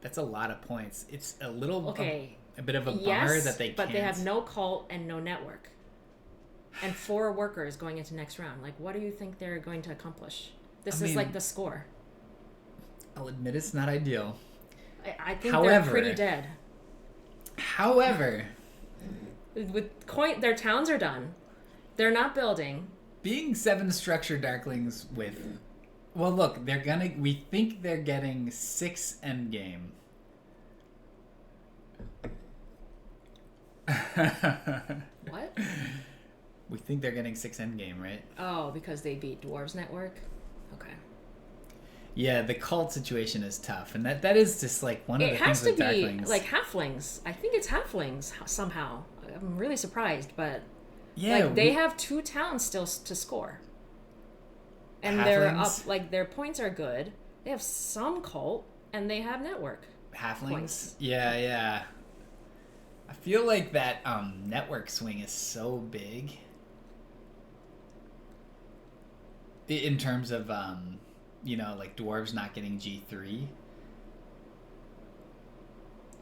That's a lot of points. It's a little, a bit of a bummer that they can't. But they have no cult and no network. And 4 workers going into next round. Like, what do you think they're going to accomplish? This is like the score. I'll admit it's not ideal. I think they're pretty dead. However, with their towns are done. They're not building. Being 7 structure Darklings with, well, look, we think they're getting 6 endgame. What? We think they're getting 6 endgame, right? Oh, because they beat Dwarves Network? Okay. Yeah, the cult situation is tough, and that is just like one of the things with Darklings. It has to be like halflings. I think it's halflings somehow. I'm really surprised, but yeah, like they have 2 towns still to score, and they're up. Like their points are good. They have some cult, and they have network. Halflings. Points. Yeah. I feel like that network swing is so big in terms of like dwarves not getting G3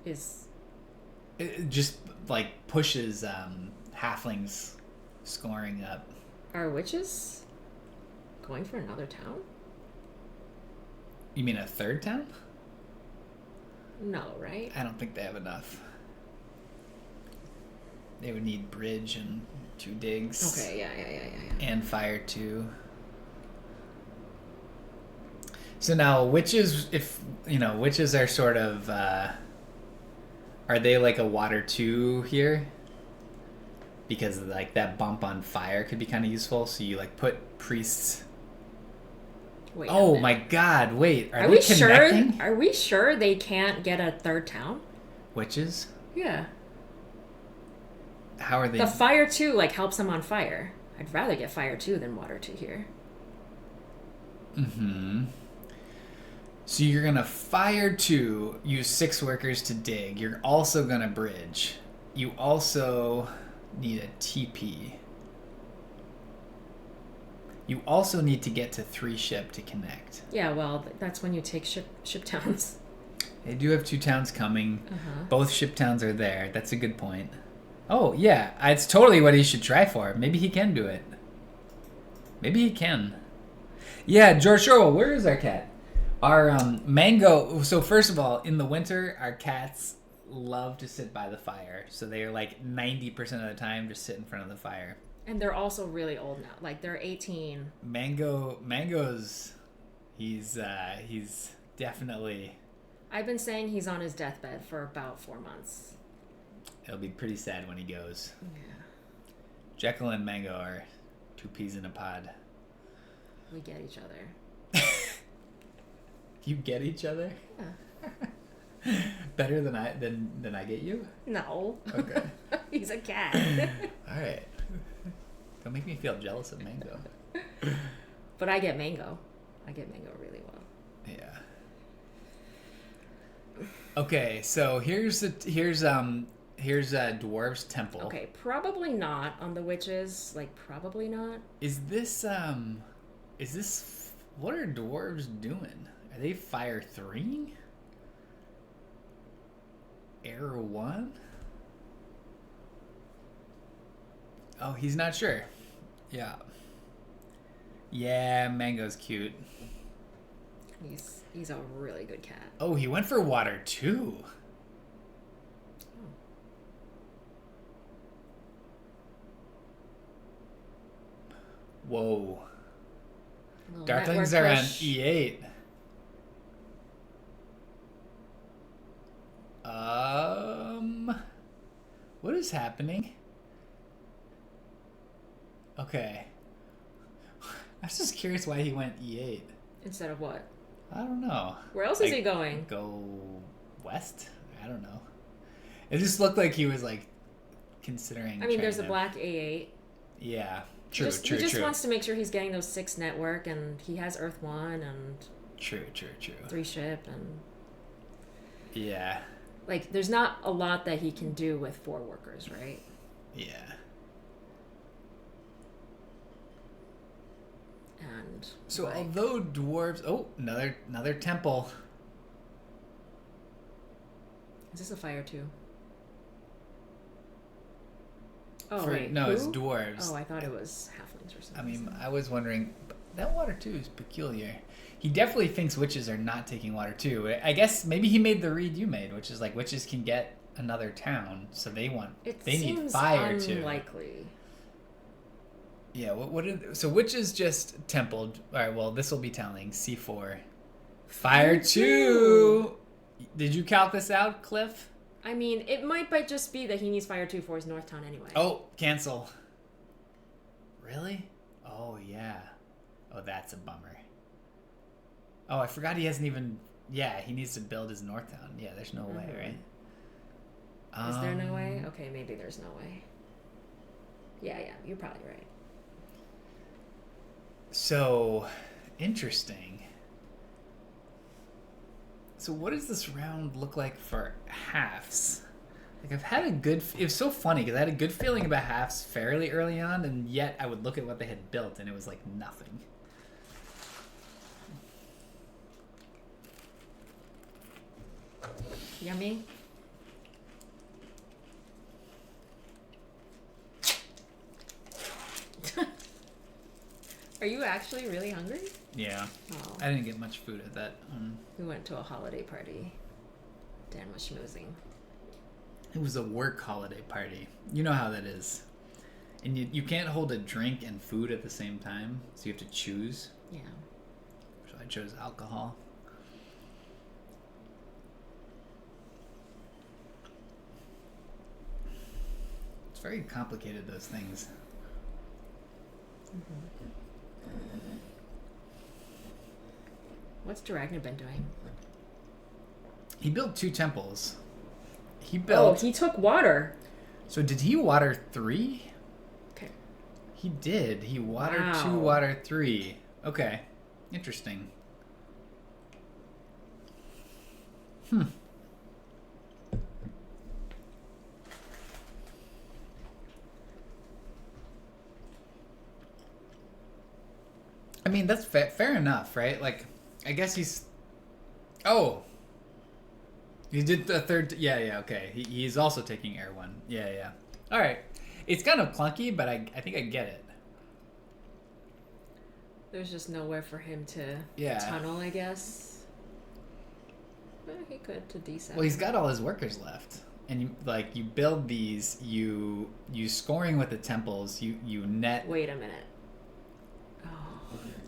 it just like pushes halflings scoring up. Are witches Going for another town? You mean a third town? No, right? I don't think they have enough. They would need bridge and 2 digs. Okay, yeah. And fire 2. So now, witches, if witches are sort of, are they like a water 2 here? Because like that bump on fire could be kind of useful. So you like put priests. Wait. Oh my God! Wait, are they we connecting? Are we sure they can't get a third town? Witches? Yeah. How are they? The fire 2 like helps them on fire. I'd rather get fire 2 than water 2 here. Mm-hmm. So you're gonna fire 2, use 6 workers to dig. You're also gonna bridge. You also need a TP. You also need to get to 3 ship to connect. Yeah, well, that's when you take ship towns. They do have 2 towns coming. Uh-huh. Both ship towns are there. That's a good point. Oh, yeah. It's totally what he should try for. Maybe he can do it. Maybe he can. Yeah, George Orwell, where is our cat? Our Mango... So first of all, in the winter, our cats love to sit by the fire. So they are like 90% of the time just sit in front of the fire. And they're also really old now. Like, they're 18. Mango's... He's definitely... I've been saying he's on his deathbed for about 4 months. It'll be pretty sad when he goes. Yeah. Jekyll and Mango are 2 peas in a pod. We get each other. You get each other? Yeah. Better than I get you? No. Okay. He's a cat. All right. Don't make me feel jealous of Mango. But I get Mango. I get Mango really well. Yeah. Okay, so here's Dwarves Temple. Okay, probably not on the witches. Like, probably not. Is this what are dwarves doing? Are they fire 3? Error 1? Oh, he's not sure. Yeah. Yeah, Mango's cute. He's a really good cat. Oh, he went for water 2. Whoa. Darklings are on E8. What is happening? Okay. I was just curious why he went E8. Instead of what? I don't know. Where else is he going? Go west? I don't know. It just looked like he was like considering. I mean, there's a black A8. Yeah. True. He just wants to make sure he's getting those 6 network, and he has Earth 1 and True. 3 ship, and yeah. like there's not a lot that he can do with 4 workers, right? Yeah. And so like, although dwarves, another temple. Is this a fire 2? Oh, wait. No, who? it's dwarves. Oh, I thought it was halflings or something. I mean, I was wondering, but that water 2 is peculiar. He definitely thinks witches are not taking water 2. I guess maybe he made the read you made, which is like witches can get another town, so they need fire 2. Unlikely. Yeah, so witches just templed. All right, well, this will be telling. C4. Fire 2! Did you count this out, Cliff? I mean, it might just be that he needs fire 2 for his North Town anyway. Oh, cancel. Really? Oh, yeah. Oh, that's a bummer. Oh, I forgot he hasn't even... Yeah, he needs to build his North Town. Yeah, there's no way, right? Is there no way? Okay, maybe there's no way. Yeah, you're probably right. So, interesting. So what does this round look like for halves? Like I've had it was so funny because I had a good feeling about halves fairly early on, and yet I would look at what they had built and it was like nothing. Yummy. Are you actually really hungry? Yeah. Oh. I didn't get much food at that. We went to a holiday party. Dan was schmoozing. It was a work holiday party. You know how that is. And you can't hold a drink and food at the same time, so you have to choose. Yeah. So I chose alcohol. It's very complicated, those things. What's Deragned been doing? He built 2 temples. He built... Oh, he took water. So did he water 3? Okay. He did. He watered 2, water 3. Okay. Interesting. I mean, that's fair enough, right? Like, I guess he's... Oh! He did the 3rd... Yeah, okay. He's also taking Air 1. Yeah. Alright. It's kind of clunky, but I think I get it. There's just nowhere for him to tunnel, I guess. Well, he could to D7. Well, he's got all his workers left. And you build these, you scoring with the temples, you net... Wait a minute.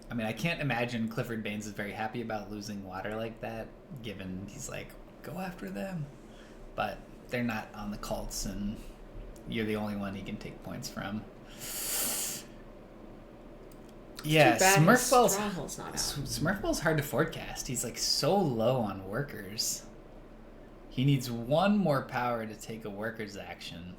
I mean, I can't imagine Clifford Banes is very happy about losing water like that, given he's like, go after them. But they're not on the cults, and you're the only one he can take points from. Yeah, Smurfwell's hard to forecast. He's like so low on workers. He needs 1 more power to take a worker's action.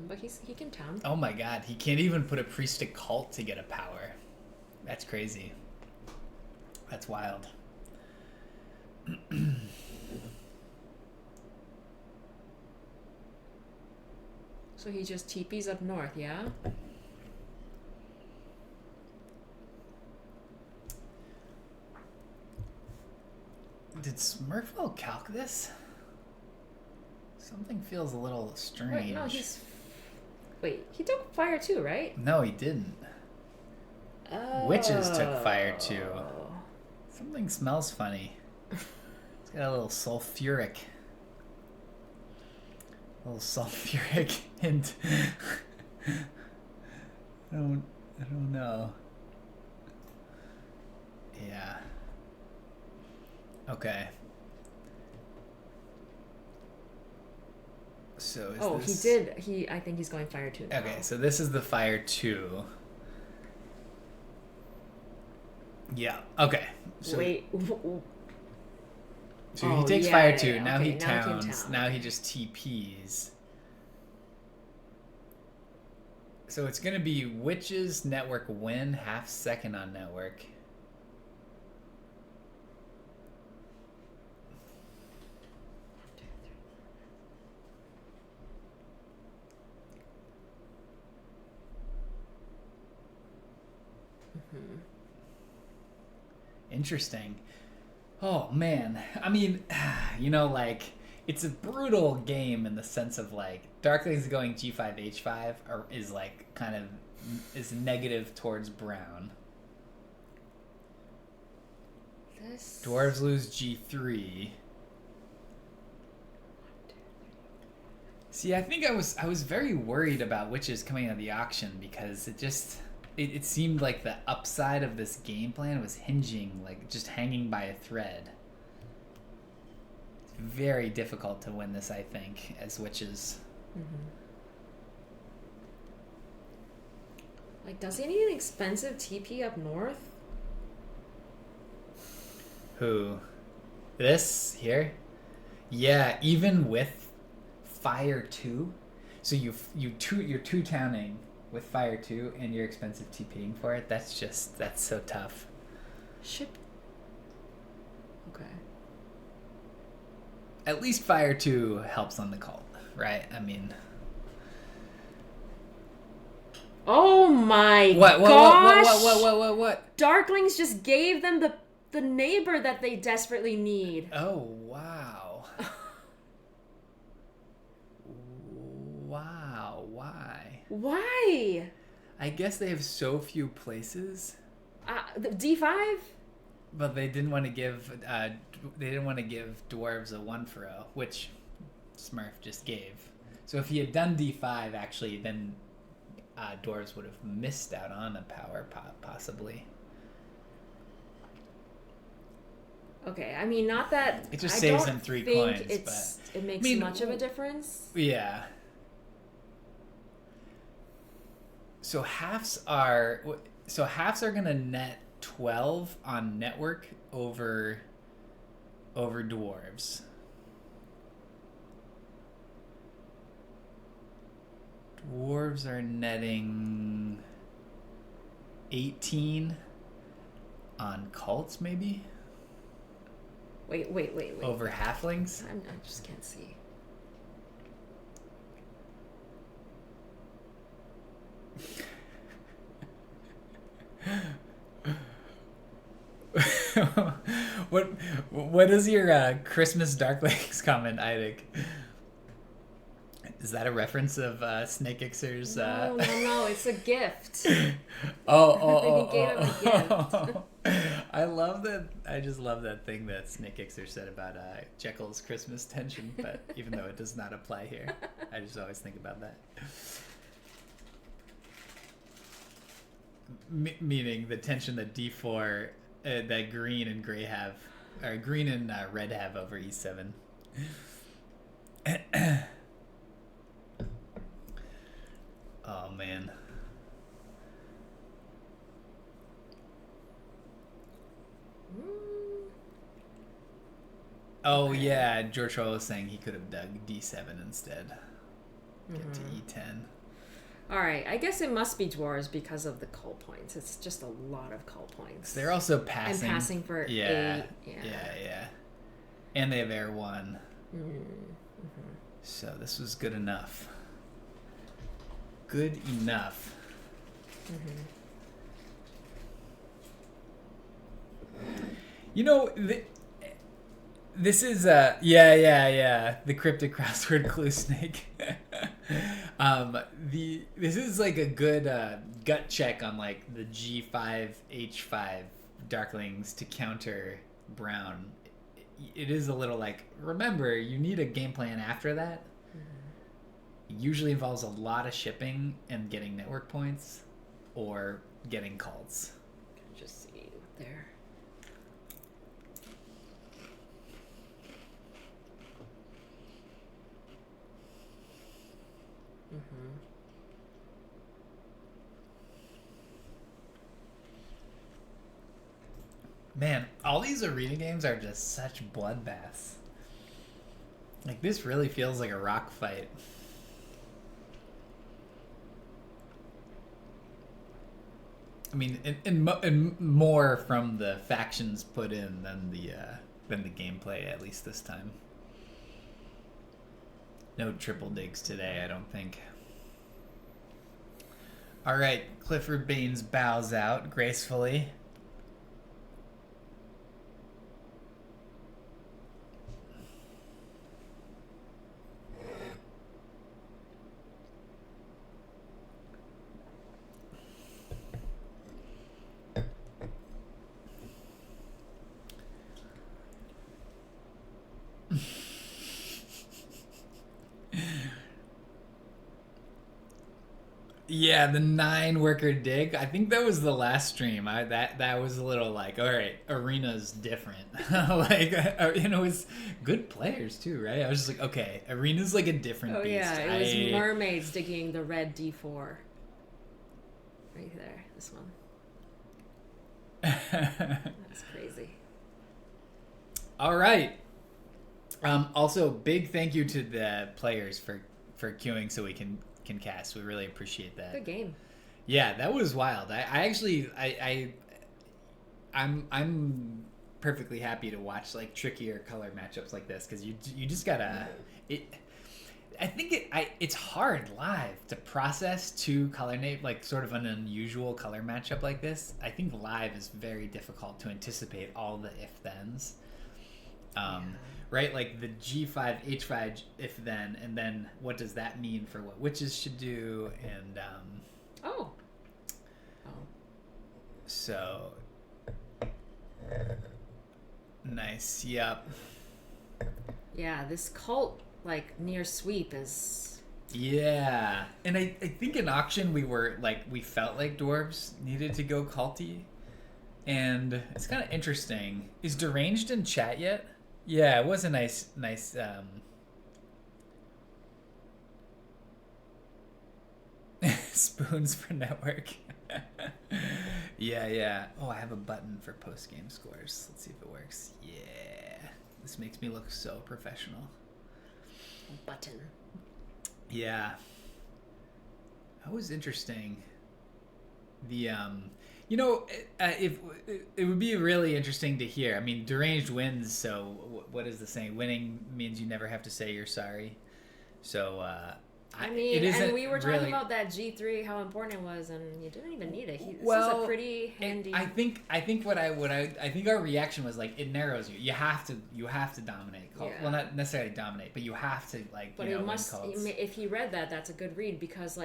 But he can town. Oh my god, he can't even put a priestic cult to get a power. That's crazy. That's wild. So he just teepees up north, yeah? Did Smurfwell calc this? Something feels a little strange. Wait, he took fire too, right? No, he didn't. Oh. Witches took fire too. Something smells funny. It's got a little sulfuric hint. I don't know. Yeah. Okay. So is this... he did. I think he's going fire 2 now. Okay, so this is the fire 2. Yeah. Okay. So, wait. So he takes fire 2. Yeah. Now he towns. Now he just TPs. So it's going to be Witches network win, half second on network. Interesting. Oh man, I mean, like, it's a brutal game in the sense of like Darklings going G5 H5 is like kind of is negative towards brown. Dwarves lose G3. See, I think I was very worried about Witches coming out of the auction because it seemed like the upside of this game plan was hinging, like just hanging by a thread. It's very difficult to win this, I think, as Witches. Like, does he need an expensive TP up north? Who? This here? Yeah, even with fire 2. So you're 2-towning with fire 2 and you're expensive TPing for it. That's so tough. Ship. Okay. At least fire 2 helps on the cult, right? I mean, oh my gosh! What? Darklings just gave them the neighbor that they desperately need. Oh wow. Wow, why? Why? I guess they have so few places, D5? but they didn't want to give dwarves a 1-for-0, which Smurf just gave. So if he had done D5, actually, then dwarves would have missed out on a power possibly. Okay, I mean, not that It just I saves don't him 3 think coins, it's, but it makes I mean, much of a difference. Yeah. So halves are gonna net 12 on network over dwarves. Dwarves are netting 18 on cults, maybe? Wait. Over halflings? I just can't see. What is your Christmas Darklings comment, Eidik? Is that a reference of Snake Ixer's? No, it's a gift. Oh. He gave him a I love that. I just love that thing that Snake Ixer said about Jekyll's Christmas tension, but even though it does not apply here, I just always think about that. Meaning the tension that D4, that green and gray have, or green and red have over E7. Oh man. Oh yeah, George Orwell was saying he could have dug D7 instead. Get to E10. Alright, I guess it must be dwarves because of the cull points. It's just a lot of cull points. They're also passing. And passing for 8. Yeah. And they have Air 1. So this was good enough. Good enough. You know, this is the cryptic crossword clue snake. This is like a good gut check on like the G5 H5 Darklings to counter brown. It is a little like, remember, you need a game plan after that. It usually involves a lot of shipping and getting network points or getting cults. Just see there. Man, all these arena games are just such bloodbaths. Like, this really feels like a rock fight. I mean, and more from the factions put in than the gameplay, at least this time. No triple digs today, I don't think. All right, Clifford Banes bows out gracefully. Yeah, the 9-worker dig. I think that was the last stream. That was a little like, all right, arena's different. Like, it was good players too, right? I was just like, okay, arena's like a different beast. Yeah, it was mermaids digging the red D4. Right there, this one. That's crazy. All right. Also, big thank you to the players for queuing so we can cast. We really appreciate that. Good game. Yeah, that was wild. I'm perfectly happy to watch like trickier color matchups like this because you just gotta it's hard live to process two color like sort of an unusual color matchup like this. I think live is very difficult to anticipate all the if thens. Right? Like the G5, H5, if then, and then what does that mean for what witches should do? And so nice. Yep. Yeah, this cult like near sweep is. Yeah, and I think in auction we felt like dwarves needed to go culty, and it's kind of interesting. Is Deranged in chat yet? Yeah, it was a nice spoons for network. Yeah. Oh, I have a button for post game scores. Let's see if it works. Yeah, this makes me look so professional. Button. Yeah. That was interesting. The if it would be really interesting to hear. I mean, Deranged wins, so what is the saying? Winning means you never have to say you're sorry. So and we were talking about that G3, how important it was, and you didn't even need it. This is a pretty handy. I think our reaction was like, it narrows you. You have to dominate. Yeah. Well, not necessarily dominate, but you have to But it must. If he read that, that's a good read because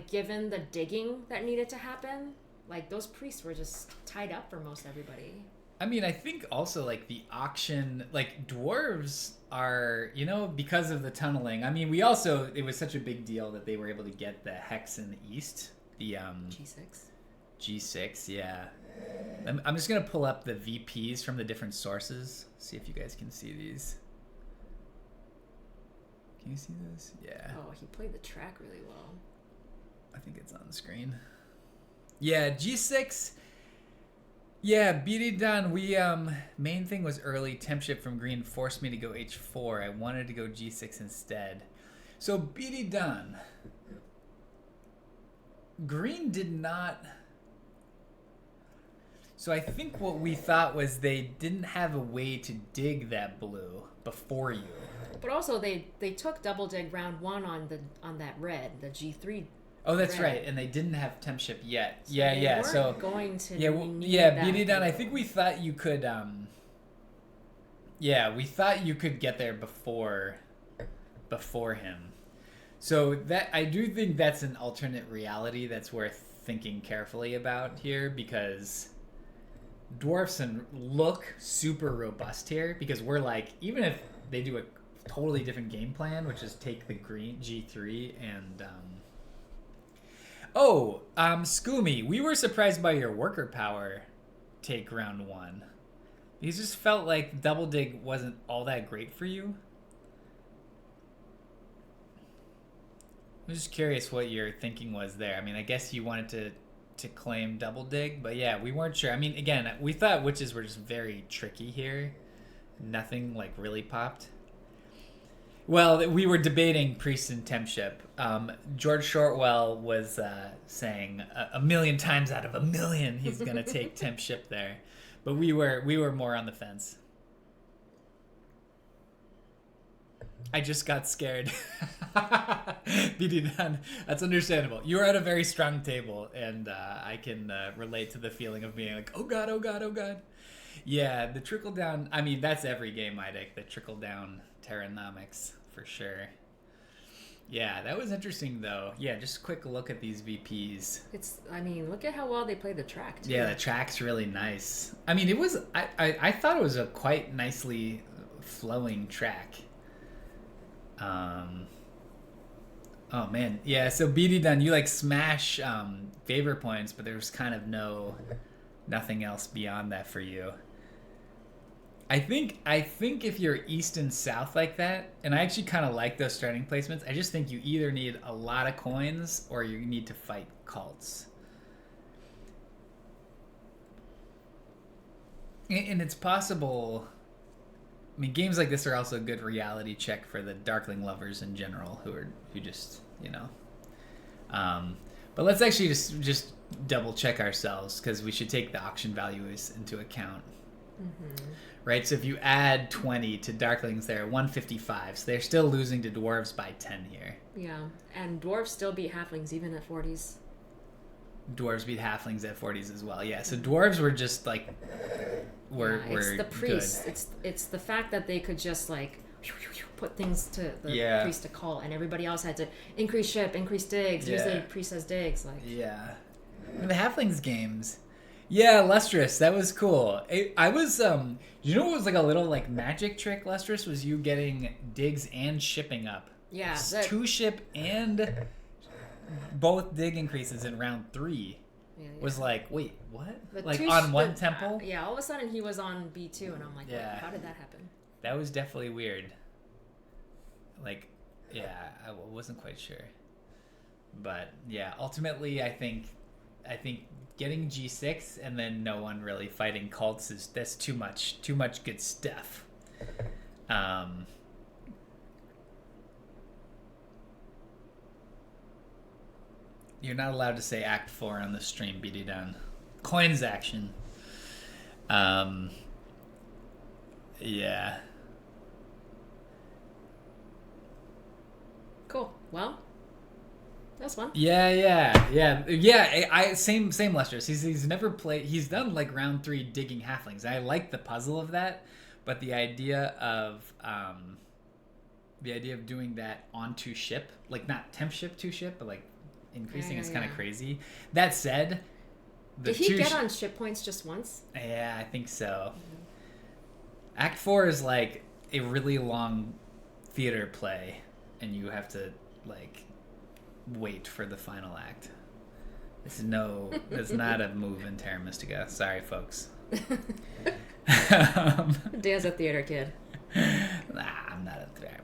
given the digging that needed to happen, like those priests were just tied up for most everybody. I mean, I think also like the auction, like dwarves are, because of the tunneling. I mean, it was such a big deal that they were able to get the hex in the east. The G6, yeah. I'm just gonna pull up the VPs from the different sources. See if you guys can see these. Can you see this? Yeah. Oh, he played the track really well. I think it's on the screen. Yeah, G6. Yeah, Bididan, we main thing was early temp shift from green forced me to go H4. I wanted to go G6 instead. So Bididan, green did not. So I think what we thought was they didn't have a way to dig that blue before you. But also they took double dig round 1 on that red, the G3. Oh, that's right, and they didn't have temp ship yet. So yeah. So going to Bididan. I think we thought you could. We thought you could get there before him. So that I do think that's an alternate reality that's worth thinking carefully about here because Dwarfs look super robust here because we're like, even if they do a totally different game plan, which is take the green G3 and. Skoomy, we were surprised by your worker power take round 1. You just felt like double dig wasn't all that great for you. I'm just curious what your thinking was there. I mean, I guess you wanted to claim double dig, but yeah, we weren't sure. I mean, again, we thought witches were just very tricky here. Nothing like really popped. Well, we were debating priest and tempship. George Shortwell was saying a million times out of a million he's gonna take tempship there, but we were more on the fence. I just got scared. Bididan, that's understandable. You are at a very strong table, and I can relate to the feeling of being like, oh god, oh god, oh god. Yeah, the trickle down. I mean, that's every game, Idek. The trickle down Terranomics for sure. Yeah, that was interesting though. Yeah, just a quick look at these VPs. Look at how well they played the track too. Yeah, the track's really nice. I mean, it was. I thought it was a quite nicely flowing track. Oh man, yeah. So Bididan, you like smash favor points, but there was kind of nothing else beyond that for you. I think if you're east and south like that, and I actually kind of like those starting placements, I just think you either need a lot of coins or you need to fight cults. And it's possible. I mean, games like this are also a good reality check for the Darkling lovers in general, who just But let's actually just double check ourselves because we should take the auction values into account. Mm-hmm. Right, so if you add 20 to Darklings, they're at 155, so they're still losing to Dwarves by 10 here. Yeah, and Dwarves still beat Halflings even at 40s. Dwarves beat Halflings at 40s as well, yeah. So Dwarves were just like were it's the priest. good. It's the fact that they could just like put things to the priest to call, and everybody else had to increase ship, increase digs. Usually priest has digs. Like the Halflings games. Yeah, Lustrous, that was cool. I was you know what was like a little like magic trick, Lustrous, was you getting digs and shipping up. Yeah, 2 ship and both dig increases in round 3. Was like, wait, what? Like on one temple? All of a sudden he was on B2, and I'm like, wait, how did that happen? That was definitely weird. Like, I wasn't quite sure. But yeah, ultimately I think getting G6 and then no one really fighting cults that's too much good stuff. You're not allowed to say Act 4 on the stream, Bididan. Coins action. Yeah. Cool. Well, that's fun. Yeah. I same Lustrous. He's never played. He's done like round 3 digging halflings. I like the puzzle of that, but the idea of doing that onto ship, like not temp ship to ship, but like increasing is kind of crazy. That said, did he get on ship points just once? Yeah, I think so. Act 4 is like a really long theater play, and you have to like wait for the final act. It's not a move in Terra Mystica. Sorry, folks. Dan's a theater kid. Nah, I'm not a theater.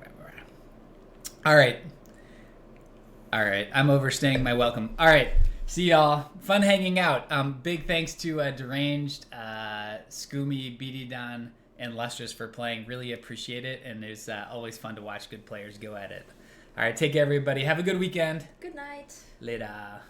All right. I'm overstaying my welcome. All right. See y'all. Fun hanging out. Big thanks to Deranged, Skoomy, Bididan, and Lustrous for playing. Really appreciate it, and it's always fun to watch good players go at it. All right, take care, everybody. Have a good weekend. Good night. Later.